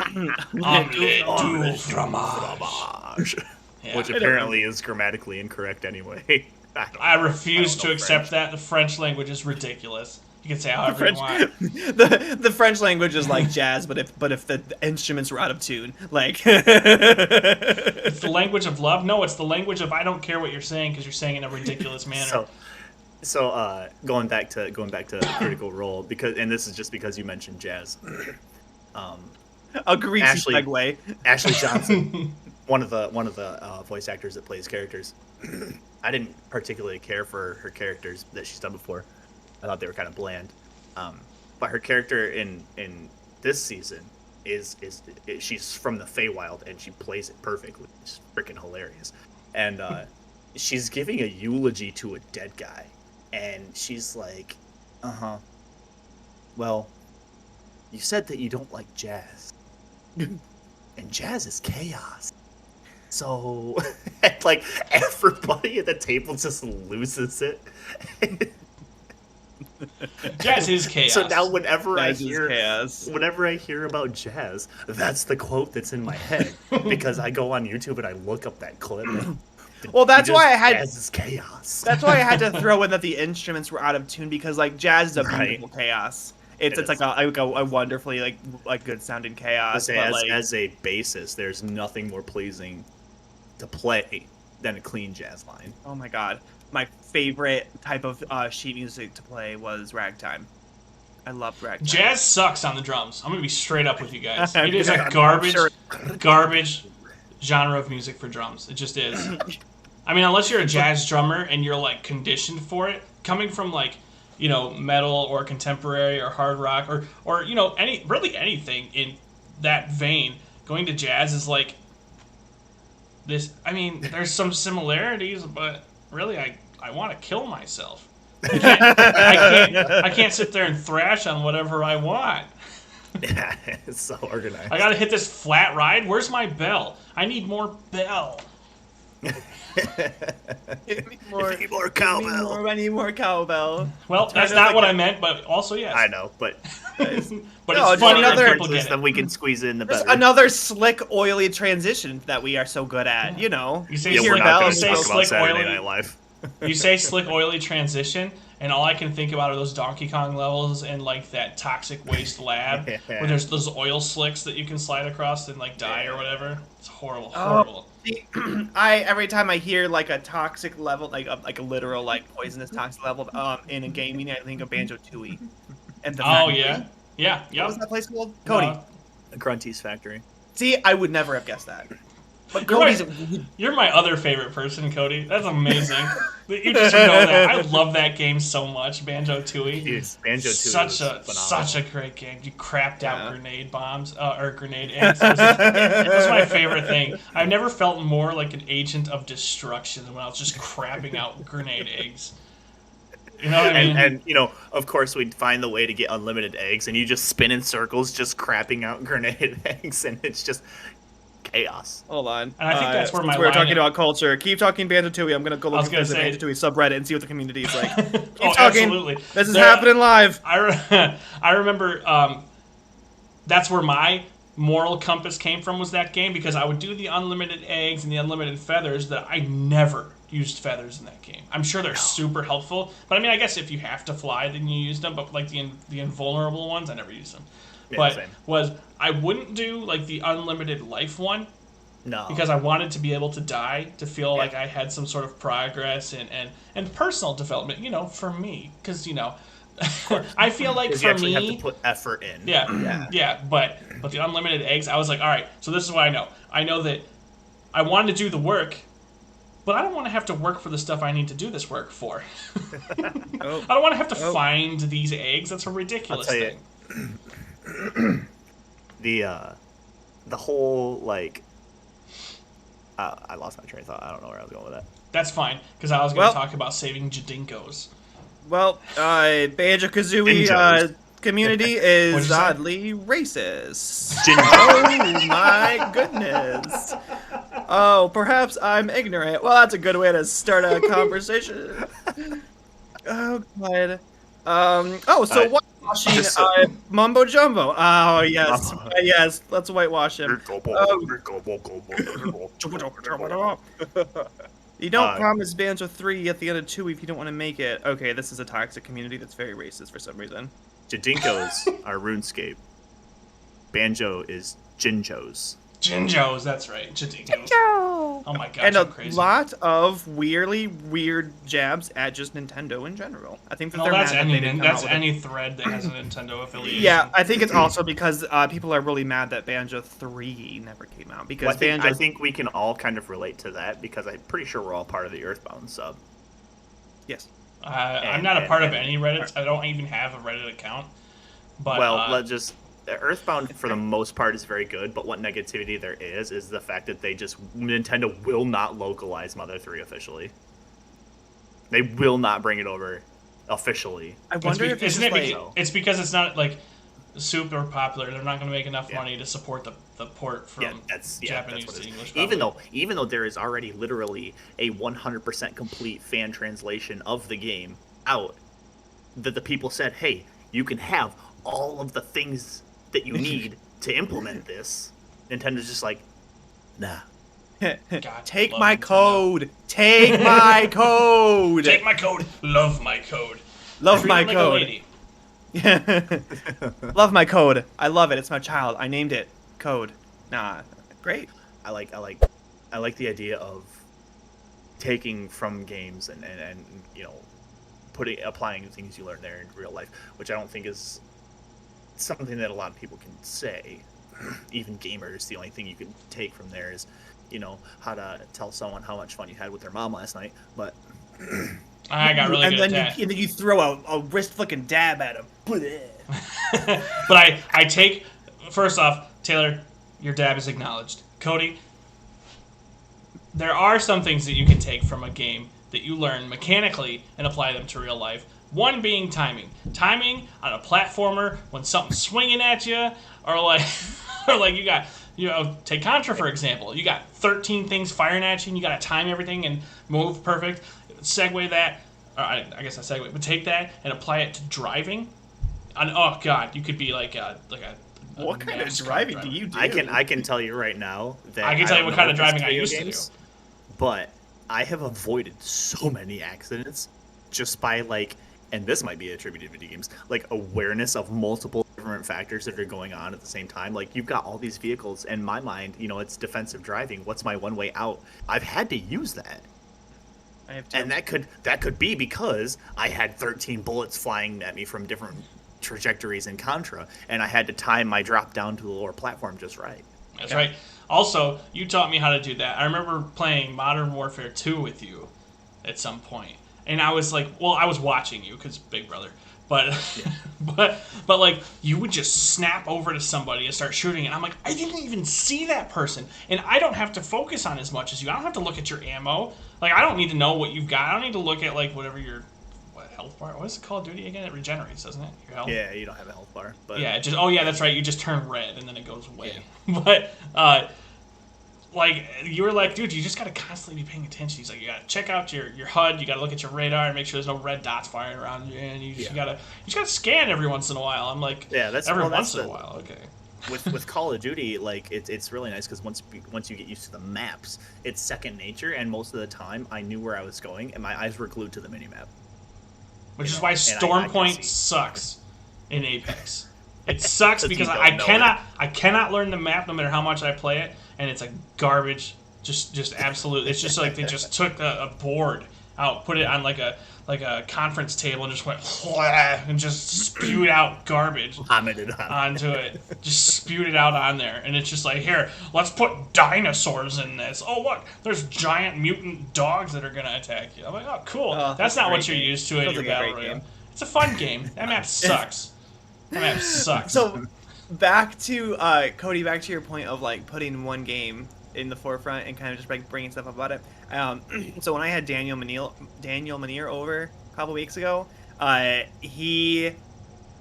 Omelette du fromage. Yeah. Which apparently is grammatically incorrect anyway. I refuse to accept that. The French language is ridiculous. You can say however you want. The French language is like jazz, but if the instruments were out of tune, like it's the language of love. No, it's the language of I don't care what you're saying because you're saying it in a ridiculous manner. So going back to Critical Role, and this is just because you mentioned jazz. A greasy segue. Ashley Johnson, one of the voice actors that plays characters. I didn't particularly care for her characters that she's done before. I thought they were kind of bland, but her character in this season is she's from the Feywild and she plays it perfectly. It's freaking hilarious, and she's giving a eulogy to a dead guy, and she's like, well, you said that you don't like jazz, and jazz is chaos. So, like everybody at the table just loses it. Jazz is chaos. So now whenever I hear about jazz, that's the quote that's in my head because I go on YouTube and I look up that clip. Well, that's why I had jazz is chaos. That's why I had to throw in that the instruments were out of tune because like jazz is a beautiful chaos. It's like a wonderfully like good sounding chaos. As a bassist, there's nothing more pleasing to play than a clean jazz line. Oh my god. My favorite type of sheet music to play was ragtime. I loved ragtime. Jazz sucks on the drums. I'm gonna be straight up with you guys. It is a garbage genre of music for drums. It just is. I mean, unless you're a jazz drummer and you're like conditioned for it, coming from like, you know, metal or contemporary or hard rock or you know, anything in that vein, going to jazz is like this. I mean, there's some similarities, but really, I want to kill myself. I can't sit there and thrash on whatever I want. Yeah, it's so organized. I gotta hit this flat ride. Where's my bell? I need more bell. Give me more cowbell. I need more cowbell. Well, that's not what I meant, but also yes. I know, but But No, it's just funny another- that people get then it. we can squeeze in the There's better. another slick, oily transition that we are so good at. You know, You say Yeah, hear we're not bells, going you to say talk about slick, Saturday oily. Night Live. You say slick, oily transition, and all I can think about are those Donkey Kong levels and like that toxic waste lab where there's those oil slicks that you can slide across and like die or whatever. It's horrible, horrible. See, I every time I hear like a toxic level, like a literal like poisonous toxic level, in a gaming, I think of BanjoTooie. And the Oh factory. yeah, yeah, What yep. was that place called? Cody. Grunty's Factory. See, I would never have guessed that. But You're Cody's. You're my other favorite person, Cody. That's amazing. You just know that. I love that game so much, BanjoTooie. Dude, BanjoTooie Such a phenomenal. such a great game. You crapped out Yeah. grenade bombs or grenade eggs. It was my favorite thing. I've never felt more like an agent of destruction than when I was just crapping out grenade eggs. You know what I mean? And you know, of course, we'd find the way to get unlimited eggs, and you just spin in circles, just crapping out grenade eggs, and it's just chaos. Hold on. And I think that's where since my we're line talking is. about culture. Keep talking BanjoTooie. I'm gonna go look was at gonna the say- BanjoTooie subreddit and see what the community is like. Keep Oh, talking. absolutely. This is There- happening live. I remember that's where my moral compass came from, was that game, because I would do the unlimited eggs and the unlimited feathers that I never used feathers in that game. I'm sure they're super helpful, but I mean, I guess if you have to fly, then you use them, but like the invulnerable ones, I never used them. Yeah, But same. I wouldn't do like the unlimited life one, No. because I wanted to be able to die, to feel like I had some sort of progress and personal development, you know, for me. Because, you know, I feel like Because for you actually me... have to put effort in. Yeah, but the unlimited eggs, I was like, all right, so this is what I know. I know that I wanted to do the work, but I don't want to have to work for the stuff I need to do this work for. Oh. I don't want to have to find these eggs. That's a ridiculous I'll tell you, thing. the whole like I lost my train of thought. I don't know where I was going with that. That's fine, because I was going to Well- talk about saving Jadinkos. Well, Banjo-Kazooie Ninjas. community What'd is you say? oddly racist. Ginger. Oh my goodness. Oh, perhaps I'm ignorant. Well, that's a good way to start a conversation. Oh, God. So whitewashing just Mumbo Jumbo. Oh, yes. Mumbo. Yes, let's whitewash him. You don't promise Banjo 3 at the end of 2 if you don't want to make it. Okay, this is a toxic community that's very racist for some reason. Jadinkos are RuneScape. Banjo is Jinjos. Jinjos, that's right. Jadinkos. Oh my gosh, And I'm a crazy. lot of weird jabs at just Nintendo in general. I think that Well, they're that's mad that they any didn't come out with any thread that has a Nintendo affiliation. Yeah, I think it's also because people are really mad that Banjo 3 never came out because Well, Banjo. I think we can all kind of relate to that because I'm pretty sure we're all part of the Earthbound sub. Yes. I'm not a part of any Reddits. I don't even have a Reddit account. But Let's just Earthbound for the most part is very good, but what negativity there is the fact that Nintendo will not localize Mother 3 officially. They will not bring it over officially. I wonder if it's isn't just it? like, It's because it's not like super popular. They're not going to make enough money to support the port from Japanese what it to is. English. Even though there is already literally a 100% complete fan translation of the game out, that the people said, hey, you can have all of the things that you need to implement this. Nintendo's just like, nah. God, take love my Nintendo. code. Take my code. Take my code. Love my code. Love Treat my it like a code. lady. Love my code. I love it. It's my child. I named it Code. Nah, great. I like the idea of taking from games and you know applying the things you learn there in real life, which I don't think is something that a lot of people can say. Even gamers, the only thing you can take from there is, you know, how to tell someone how much fun you had with their mom last night. But I got really and good then at that. and then you throw a wrist flicking dab at him. But I take, first off, Taylor, your dab is acknowledged. Cody, there are some things that you can take from a game that you learn mechanically and apply them to real life. One being timing. Timing on a platformer when something's swinging at you, or like, or like you got You know, take Contra, for example. You got 13 things firing at you, and you got to time everything and move perfect. Segue that, I guess not segue, but take that and apply it to driving. And, oh, God, you could be like a what kind of driving do you do? I can tell you right now that I can tell you what kind of driving I used to do. But I have avoided so many accidents just by like, and this might be attributed to video games, like awareness of multiple different factors that are going on at the same time. Like you've got all these vehicles. In my mind, you know, it's defensive driving. What's my one way out? I've had to use that. I have to. And that could be because I had 13 bullets flying at me from different trajectories in Contra, and I had to time my drop down to the lower platform just right. That's right. Also, you taught me how to do that. I remember playing Modern Warfare 2 with you at some point. And I was like, well, I was watching you because Big Brother. But, but like, you would just snap over to somebody and start shooting. And I'm like, I didn't even see that person. And I don't have to focus on as much as you. I don't have to look at your ammo. Like, I don't need to know what you've got. I don't need to look at, like, whatever your health bar. What is it, Call of Duty again? It regenerates, doesn't it? Your health? Yeah, you don't have a health bar. But yeah, oh yeah, that's right. You just turn red and then it goes away. Yeah. But like you were like, dude, you just gotta constantly be paying attention. He's like, you gotta check out your HUD. You gotta look at your radar and make sure there's no red dots firing around you. And you just gotta scan every once in a while. I'm like, yeah, that's every once in a while. Okay. With Call of Duty, like it's really nice because once you get used to the maps, it's second nature. And most of the time, I knew where I was going, and my eyes were glued to the minimap. Which is why Storm Point sucks in Apex. It sucks because I cannot learn the map no matter how much I play it, and it's like garbage. Just absolute. It's just like they just took a board out, put it on like a conference table, and just went and just spewed out garbage onto it. Just spewed it out on there, and it's just like, here, let's put dinosaurs in this. Oh look, there's giant mutant dogs that are gonna attack you. I'm like, oh cool. That's not what you're used to in your battle royale. It's a fun game. That map sucks. That map sucks. So back to Cody, back to your point of like putting one game in the forefront and kind of just like bringing stuff up about it. So when I had Daniel Manier over a couple weeks ago, he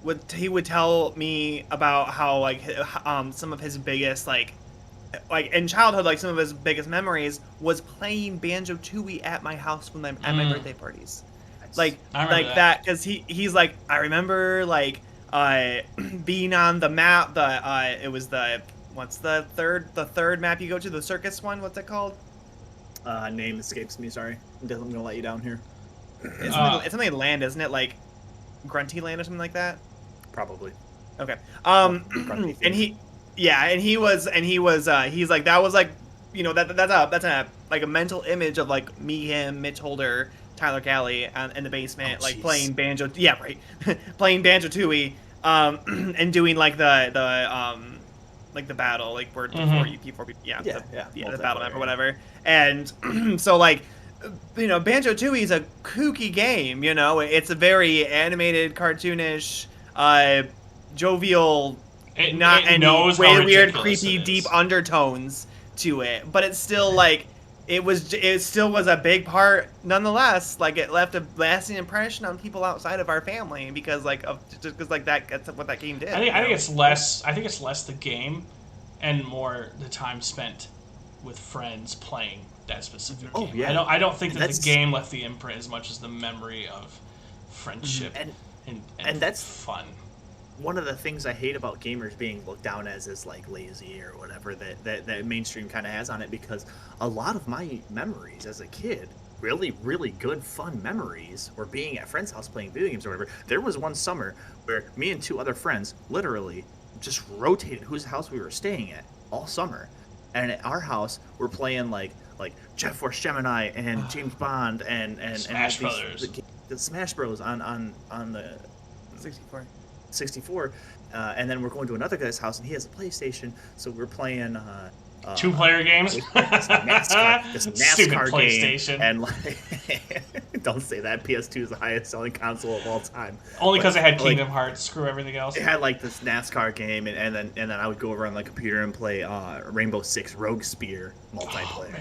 would tell me about how like some of his biggest like in childhood, like some of his biggest memories was playing BanjoTooie at my house when at my birthday parties. Like that because he's like, I remember like being on the map. It was what's the third map you go to, the circus one? What's it called? Name escapes me. Sorry, I'm gonna let you down here. It's something like land, isn't it? Like Grunty Land or something like that. Probably. Okay. And he's like, that was like, you know, that's a like a mental image of like me, him, Mitch Holder, Tyler Cali in the basement, like playing Banjo. Yeah, right. Playing BanjoTooie, and doing like the battle, like where the the battle map or whatever. And so like, you know, BanjoTooie is a kooky game. You know, it's a very animated, cartoonish, jovial, not any weird, creepy, deep undertones to it. But it's still like, it still was a big part nonetheless. Like it left a lasting impression on people outside of our family because that's what that game did. I think it's less the game and more the time spent with friends playing that specific game. Yeah. I don't think that the game left the imprint as much as the memory of friendship and that's fun. One of the things I hate about gamers being looked down as like lazy or whatever that mainstream kind of has on it, because a lot of my memories as a kid, really, really good fun memories, were being at friends' house playing video games or whatever. There was one summer where me and two other friends literally just rotated whose house we were staying at all summer. And at our house, we're playing like Jet Force Gemini and James Bond and Smash Brothers. The Smash Bros on the 64, and then we're going to another guy's house and he has a PlayStation, so we're playing two-player games. This NASCAR Stupid PlayStation. Game, and like, don't say that. PS2 is the highest selling console of all time. Only because it had Kingdom Hearts. Screw everything else. It had like this NASCAR game, and then I would go over on the computer and play Rainbow Six Rogue Spear multiplayer,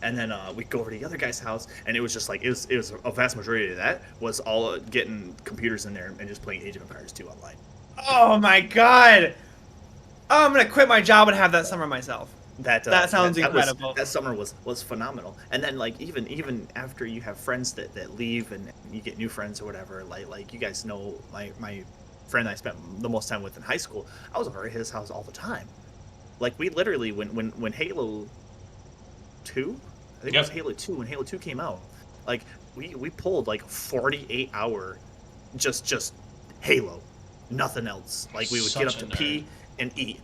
and then we'd go over to the other guy's house, and it was just like it was a vast majority of that was all getting computers in there and just playing Age of Empires 2 online. Oh my god! Oh, I'm gonna quit my job and have that summer myself. That sounds incredible. That summer was phenomenal. And then like even after you have friends that leave and you get new friends or whatever, like you guys know my friend I spent the most time with in high school, I was over at his house all the time. Like we literally when Halo 2, I think it was Halo 2, when Halo 2 came out, like we pulled like 48-hour just Halo, nothing else. Like we would get up to pee and eat.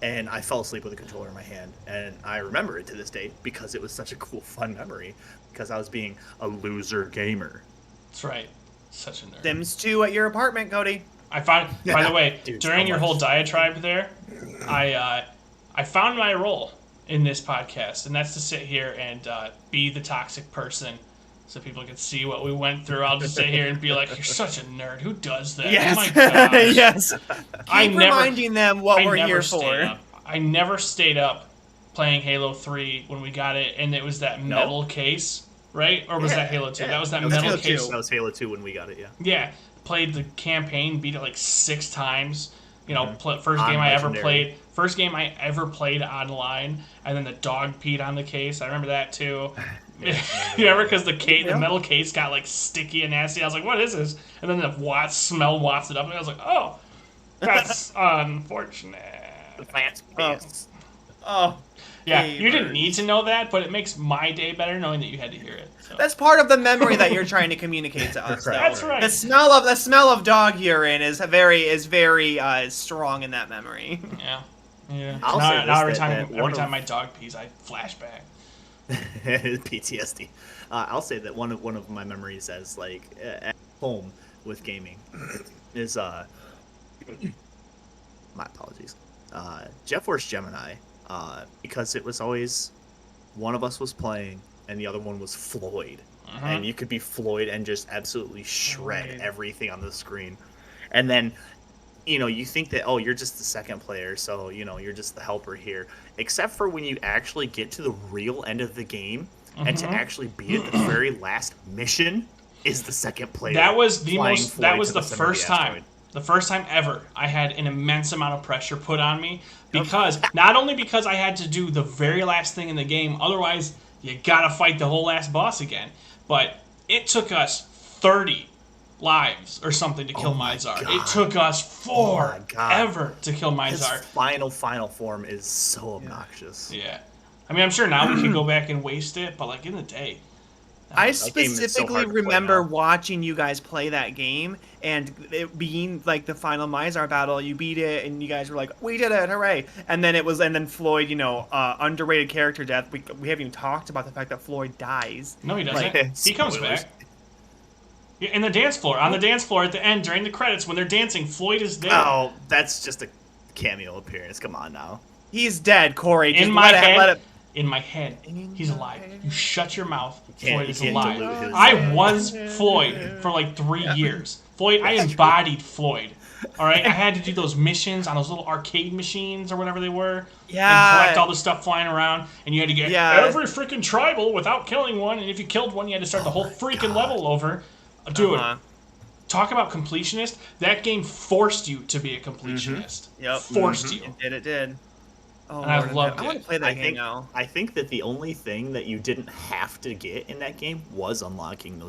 And I fell asleep with a controller in my hand, and I remember it to this day because it was such a cool, fun memory. Because I was being a loser gamer. That's right, such a nerd. Sims 2 at your apartment, Cody. I found. By the way, Dude, during so your much. whole diatribe there, I found my role in this podcast, and that's to sit here and be the toxic person, so people can see what we went through. I'll just sit here and be like, "You're such a nerd. Who does that?" Yes, Oh my gosh. yes. I Keep never- reminding them what we're never here stayed for. up. I never stayed up playing Halo 3 when we got it, and it was that metal case, right? Or was that Halo 2? Yeah. That was that was metal Halo case. 2. That was Halo 2 when we got it, yeah. Yeah, played the campaign, beat it like 6 times. You know, first On game I ever Legendary. played. First game I ever played online, and then the dog peed on the case. I remember that too. You remember because the metal case got like sticky and nasty. I was like, "What is this?" And then the smell wafted up, and I was like, "Oh, that's unfortunate." Oh. Yeah, Hey, you didn't bird. need to know that, but it makes my day better knowing that you had to hear it. So. That's part of the memory that you're trying to communicate to us. though. That's right. The smell of dog urine is very strong in that memory. Yeah. Yeah. I'll now, say this, now every that time one my dog pees, I flashback. PTSD. I'll say that one of my memories as like at home with gaming is my apologies. Jet Force Gemini, because it was always one of us was playing and the other one was Floyd, and you could be Floyd and just absolutely shred everything on the screen, and then you think that you're just the second player, so you're just the helper here, except for when you actually get to the real end of the game and to actually be at the very last mission is the second player. That was the flying most. Floyd That was to the center of first the asteroid. time. The first time ever I had an immense amount of pressure put on me because not only because I had to do the very last thing in the game, otherwise you gotta fight the whole last boss again. But it took us 30 lives or something to kill Mizar. God. It took us my God. forever to kill His Mizar. final form is so obnoxious. Yeah. I mean, I'm sure now we could go back and waste it, but like in the day. I game is so specifically hard to play remember now. watching you guys play that game and it being like the final Mizar battle. You beat it, and you guys were like, "We did it, hooray!" And then Floyd, underrated character death. We haven't even talked about the fact that Floyd dies. No, he doesn't. Like, He comes spoilers. back. Yeah, in the dance floor. On the dance floor at the end, during the credits, when they're dancing, Floyd is there. Oh, that's just a cameo appearance. Come on now. He's dead, Corey. Just In my let head, it. in my head, he's alive. You shut your mouth. can't- Floyd is you can't alive. dilute his- I was Floyd for like 3 years. Floyd, I embodied Floyd. All right, I had to do those missions on those little arcade machines or whatever they were. Yeah. And collect all the stuff flying around, and you had to get Yeah. every freaking tribal without killing one. And if you killed one, you had to start the whole freaking level over. Dude, Uh-huh. talk about completionist. That game forced you to be a completionist. Yep. Forced you. It did. Oh, And I Lord, loved I want it. to play that I game think now. I think that the only thing that you didn't have to get in that game was unlocking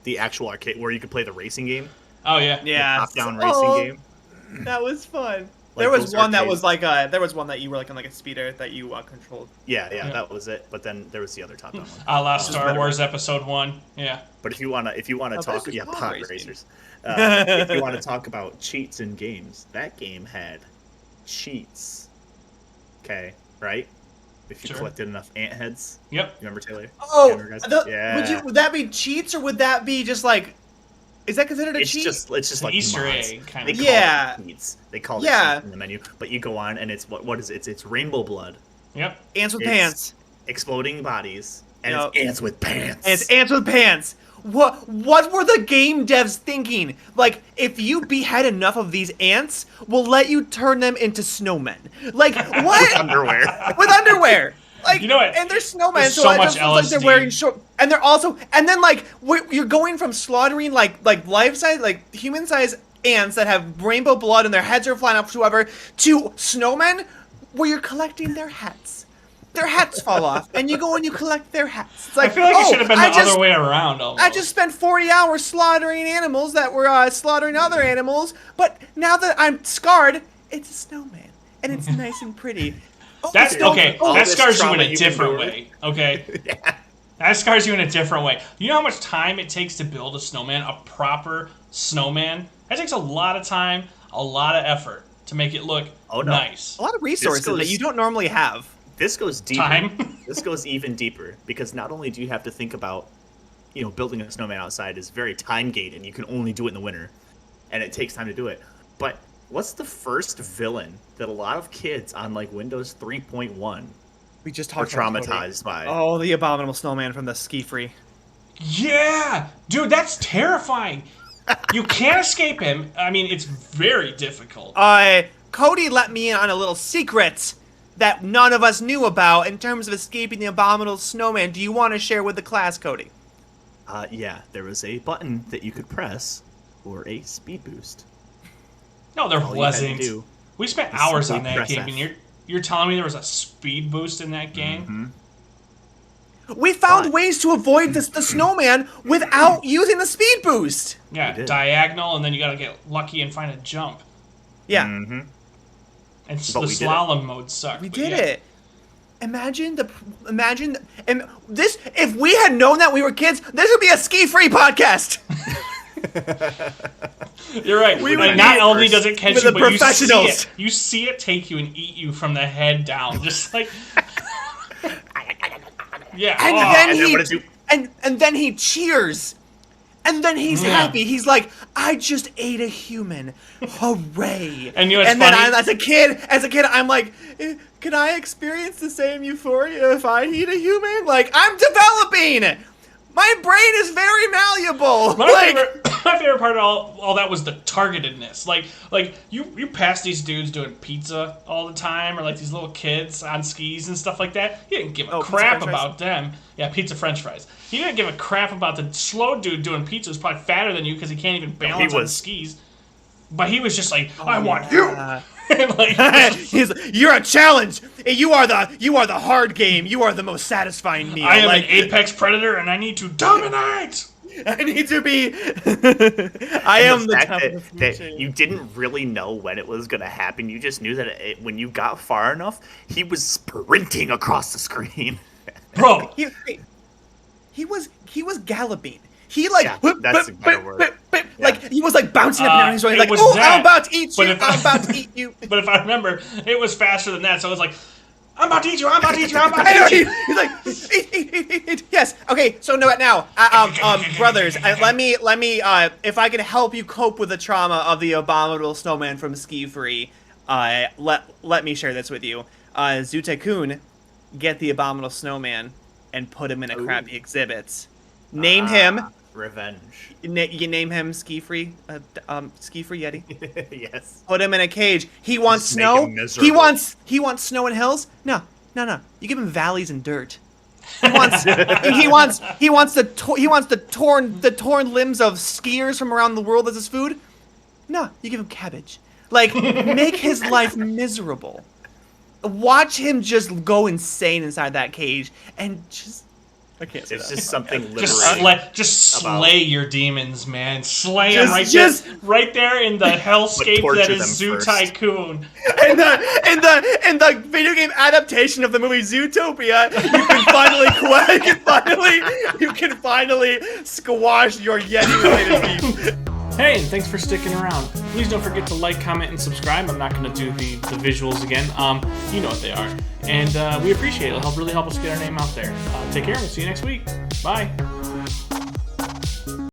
the actual arcade where you could play the racing game, Oh yeah. Yeah. top-down racing game. That was fun. Like There was those one that arcades. was like there was one that you were like on like a speeder that you controlled. Yeah, Yeah. that was it. But then there was the other top-down one. A la Which is Star better. Wars Episode 1. Yeah. But if you wanna Oh, talk, this is pod pod racing. racers. If you want to talk about cheats in games, that game had cheats. Okay, right? If you Sure. collected enough ant heads, Yep. you remember Taylor? Oh, You remember, guys? Yeah. would that be cheats or would that be just like? Is that considered a It's cheat? just an like Easter mods. egg kind They of. call Yeah. it cheats. They call it Yeah. cheats in the menu. But you go on and it's what is it? It's rainbow blood, Yep. Ants with it's- pants. exploding bodies, and Yep. it's ants with pants. And it's ants with pants. What were the game devs thinking? Like, if you behead enough of these ants, we'll let you turn them into snowmen. Like, what? underwear. With underwear. Like, You know what? and they're snowmen, There's so so it much just looks like they're LSD. wearing short. And they're also, and then like, you're going from slaughtering like life size, like human size ants that have rainbow blood and their heads are flying up to whoever, to snowmen where you're collecting their hats. Their hats fall off, and you go and you collect their hats. It's like, I feel like it should have been the other way around. Almost. I just spent 40 hours slaughtering animals that were slaughtering other animals, but now that I'm scarred, it's a snowman, and it's nice and pretty. That's okay. That scars you in a different endured. way. Okay. Yeah. That scars you in a different way. You know how much time it takes to build a snowman, a proper snowman? That takes a lot of time, a lot of effort to make it look nice. A lot of resources that you don't normally have. This goes deeper. Time. This goes even deeper because not only do you have to think about, building a snowman outside is very time gated. You can only do it in the winter, and it takes time to do it. But what's the first villain that a lot of kids on like Windows 3.1 We just were talked about traumatized by? Oh, the abominable snowman from the Ski Free. Yeah! Dude, that's terrifying. You can't escape him. I mean, it's very difficult. Cody let me in on a little secret that none of us knew about in terms of escaping the abominable snowman. Do you want to share with the class, Cody? Yeah, there was a button that you could press for a speed boost. No, there All you had to wasn't. do We spent was hours simply on that press game, F. and you're telling me there was a speed boost in that game? We found But- ways to avoid the snowman without using the speed boost. Yeah, did. diagonal, and then you gotta get lucky and find a jump. Yeah, Mm-hmm. And But the we did it. slalom mode sucked. we but did yeah. it. And this, if we had known that we were kids, this would be a ski-free podcast. You're right. We Like, would not be only does it catch with you, the but you see professionals. it. You see it take you and eat you from the head down, just like. Yeah. And oh. then and then he what does he- and then he cheers. And then he's Yeah. happy. He's like, I just ate a human. Hooray. And you know what's and then funny? as a kid, I'm like, can I experience the same euphoria if I eat a human? Like, I'm developing. My brain is very malleable. My favorite part of all that was the targetedness. Like you pass these dudes doing pizza all the time, or like these little kids on skis and stuff like that. You didn't give a pizza, crap french fries? about them. Yeah, pizza French fries. You didn't give a crap about the slow dude doing pizza who's probably fatter than you because he can't even balance on was. skis. But he was just like, I want you. And like, He's like, you're a challenge. You are the hard game. You are the most satisfying meal. I am like, an apex predator and I need to dominate. I need to be. I am the fact top that, of the that chain. you didn't really know when it was gonna happen. You just knew that when you got far enough, he was sprinting across the screen. Bro, He was galloping. He like Yeah, that's a better word. like he was like bouncing up and down. He's going it like, was oh, that. I'm about to eat But you. if I'm about to eat you. but if I remember, it was faster than that. So I was like, I'm about to eat you. I'm about to eat you. I'm about I know, to eat you. he's like, eat. Yes. Okay. So no, now, brothers, let me, if I can help you cope with the trauma of the abominable snowman from Ski Free, let me share this with you. Zoo Tycoon, get the abominable snowman and put him in a crappy exhibit. Name him. Revenge. You name him Ski Free Yeti. Yes. Put him in a cage. He wants Just make snow. him miserable. He wants snow and hills. No. You give him valleys and dirt. He wants the torn limbs of skiers from around the world as his food. No, you give him cabbage. Like, make his life miserable. Watch him just go insane inside that cage and just. I can't say It's that. just something Just about- slay your demons, man. Slay Just- them right there in the hellscape that torture is them Zoo first. Tycoon. In the video game adaptation of the movie Zootopia, you can finally squash your Yeti-related beef. Hey, and thanks for sticking around. Please don't forget to like, comment, and subscribe. I'm not going to do the visuals again. You know what they are. And we appreciate it. It'll really help us get our name out there. Take care. We'll see you next week. Bye.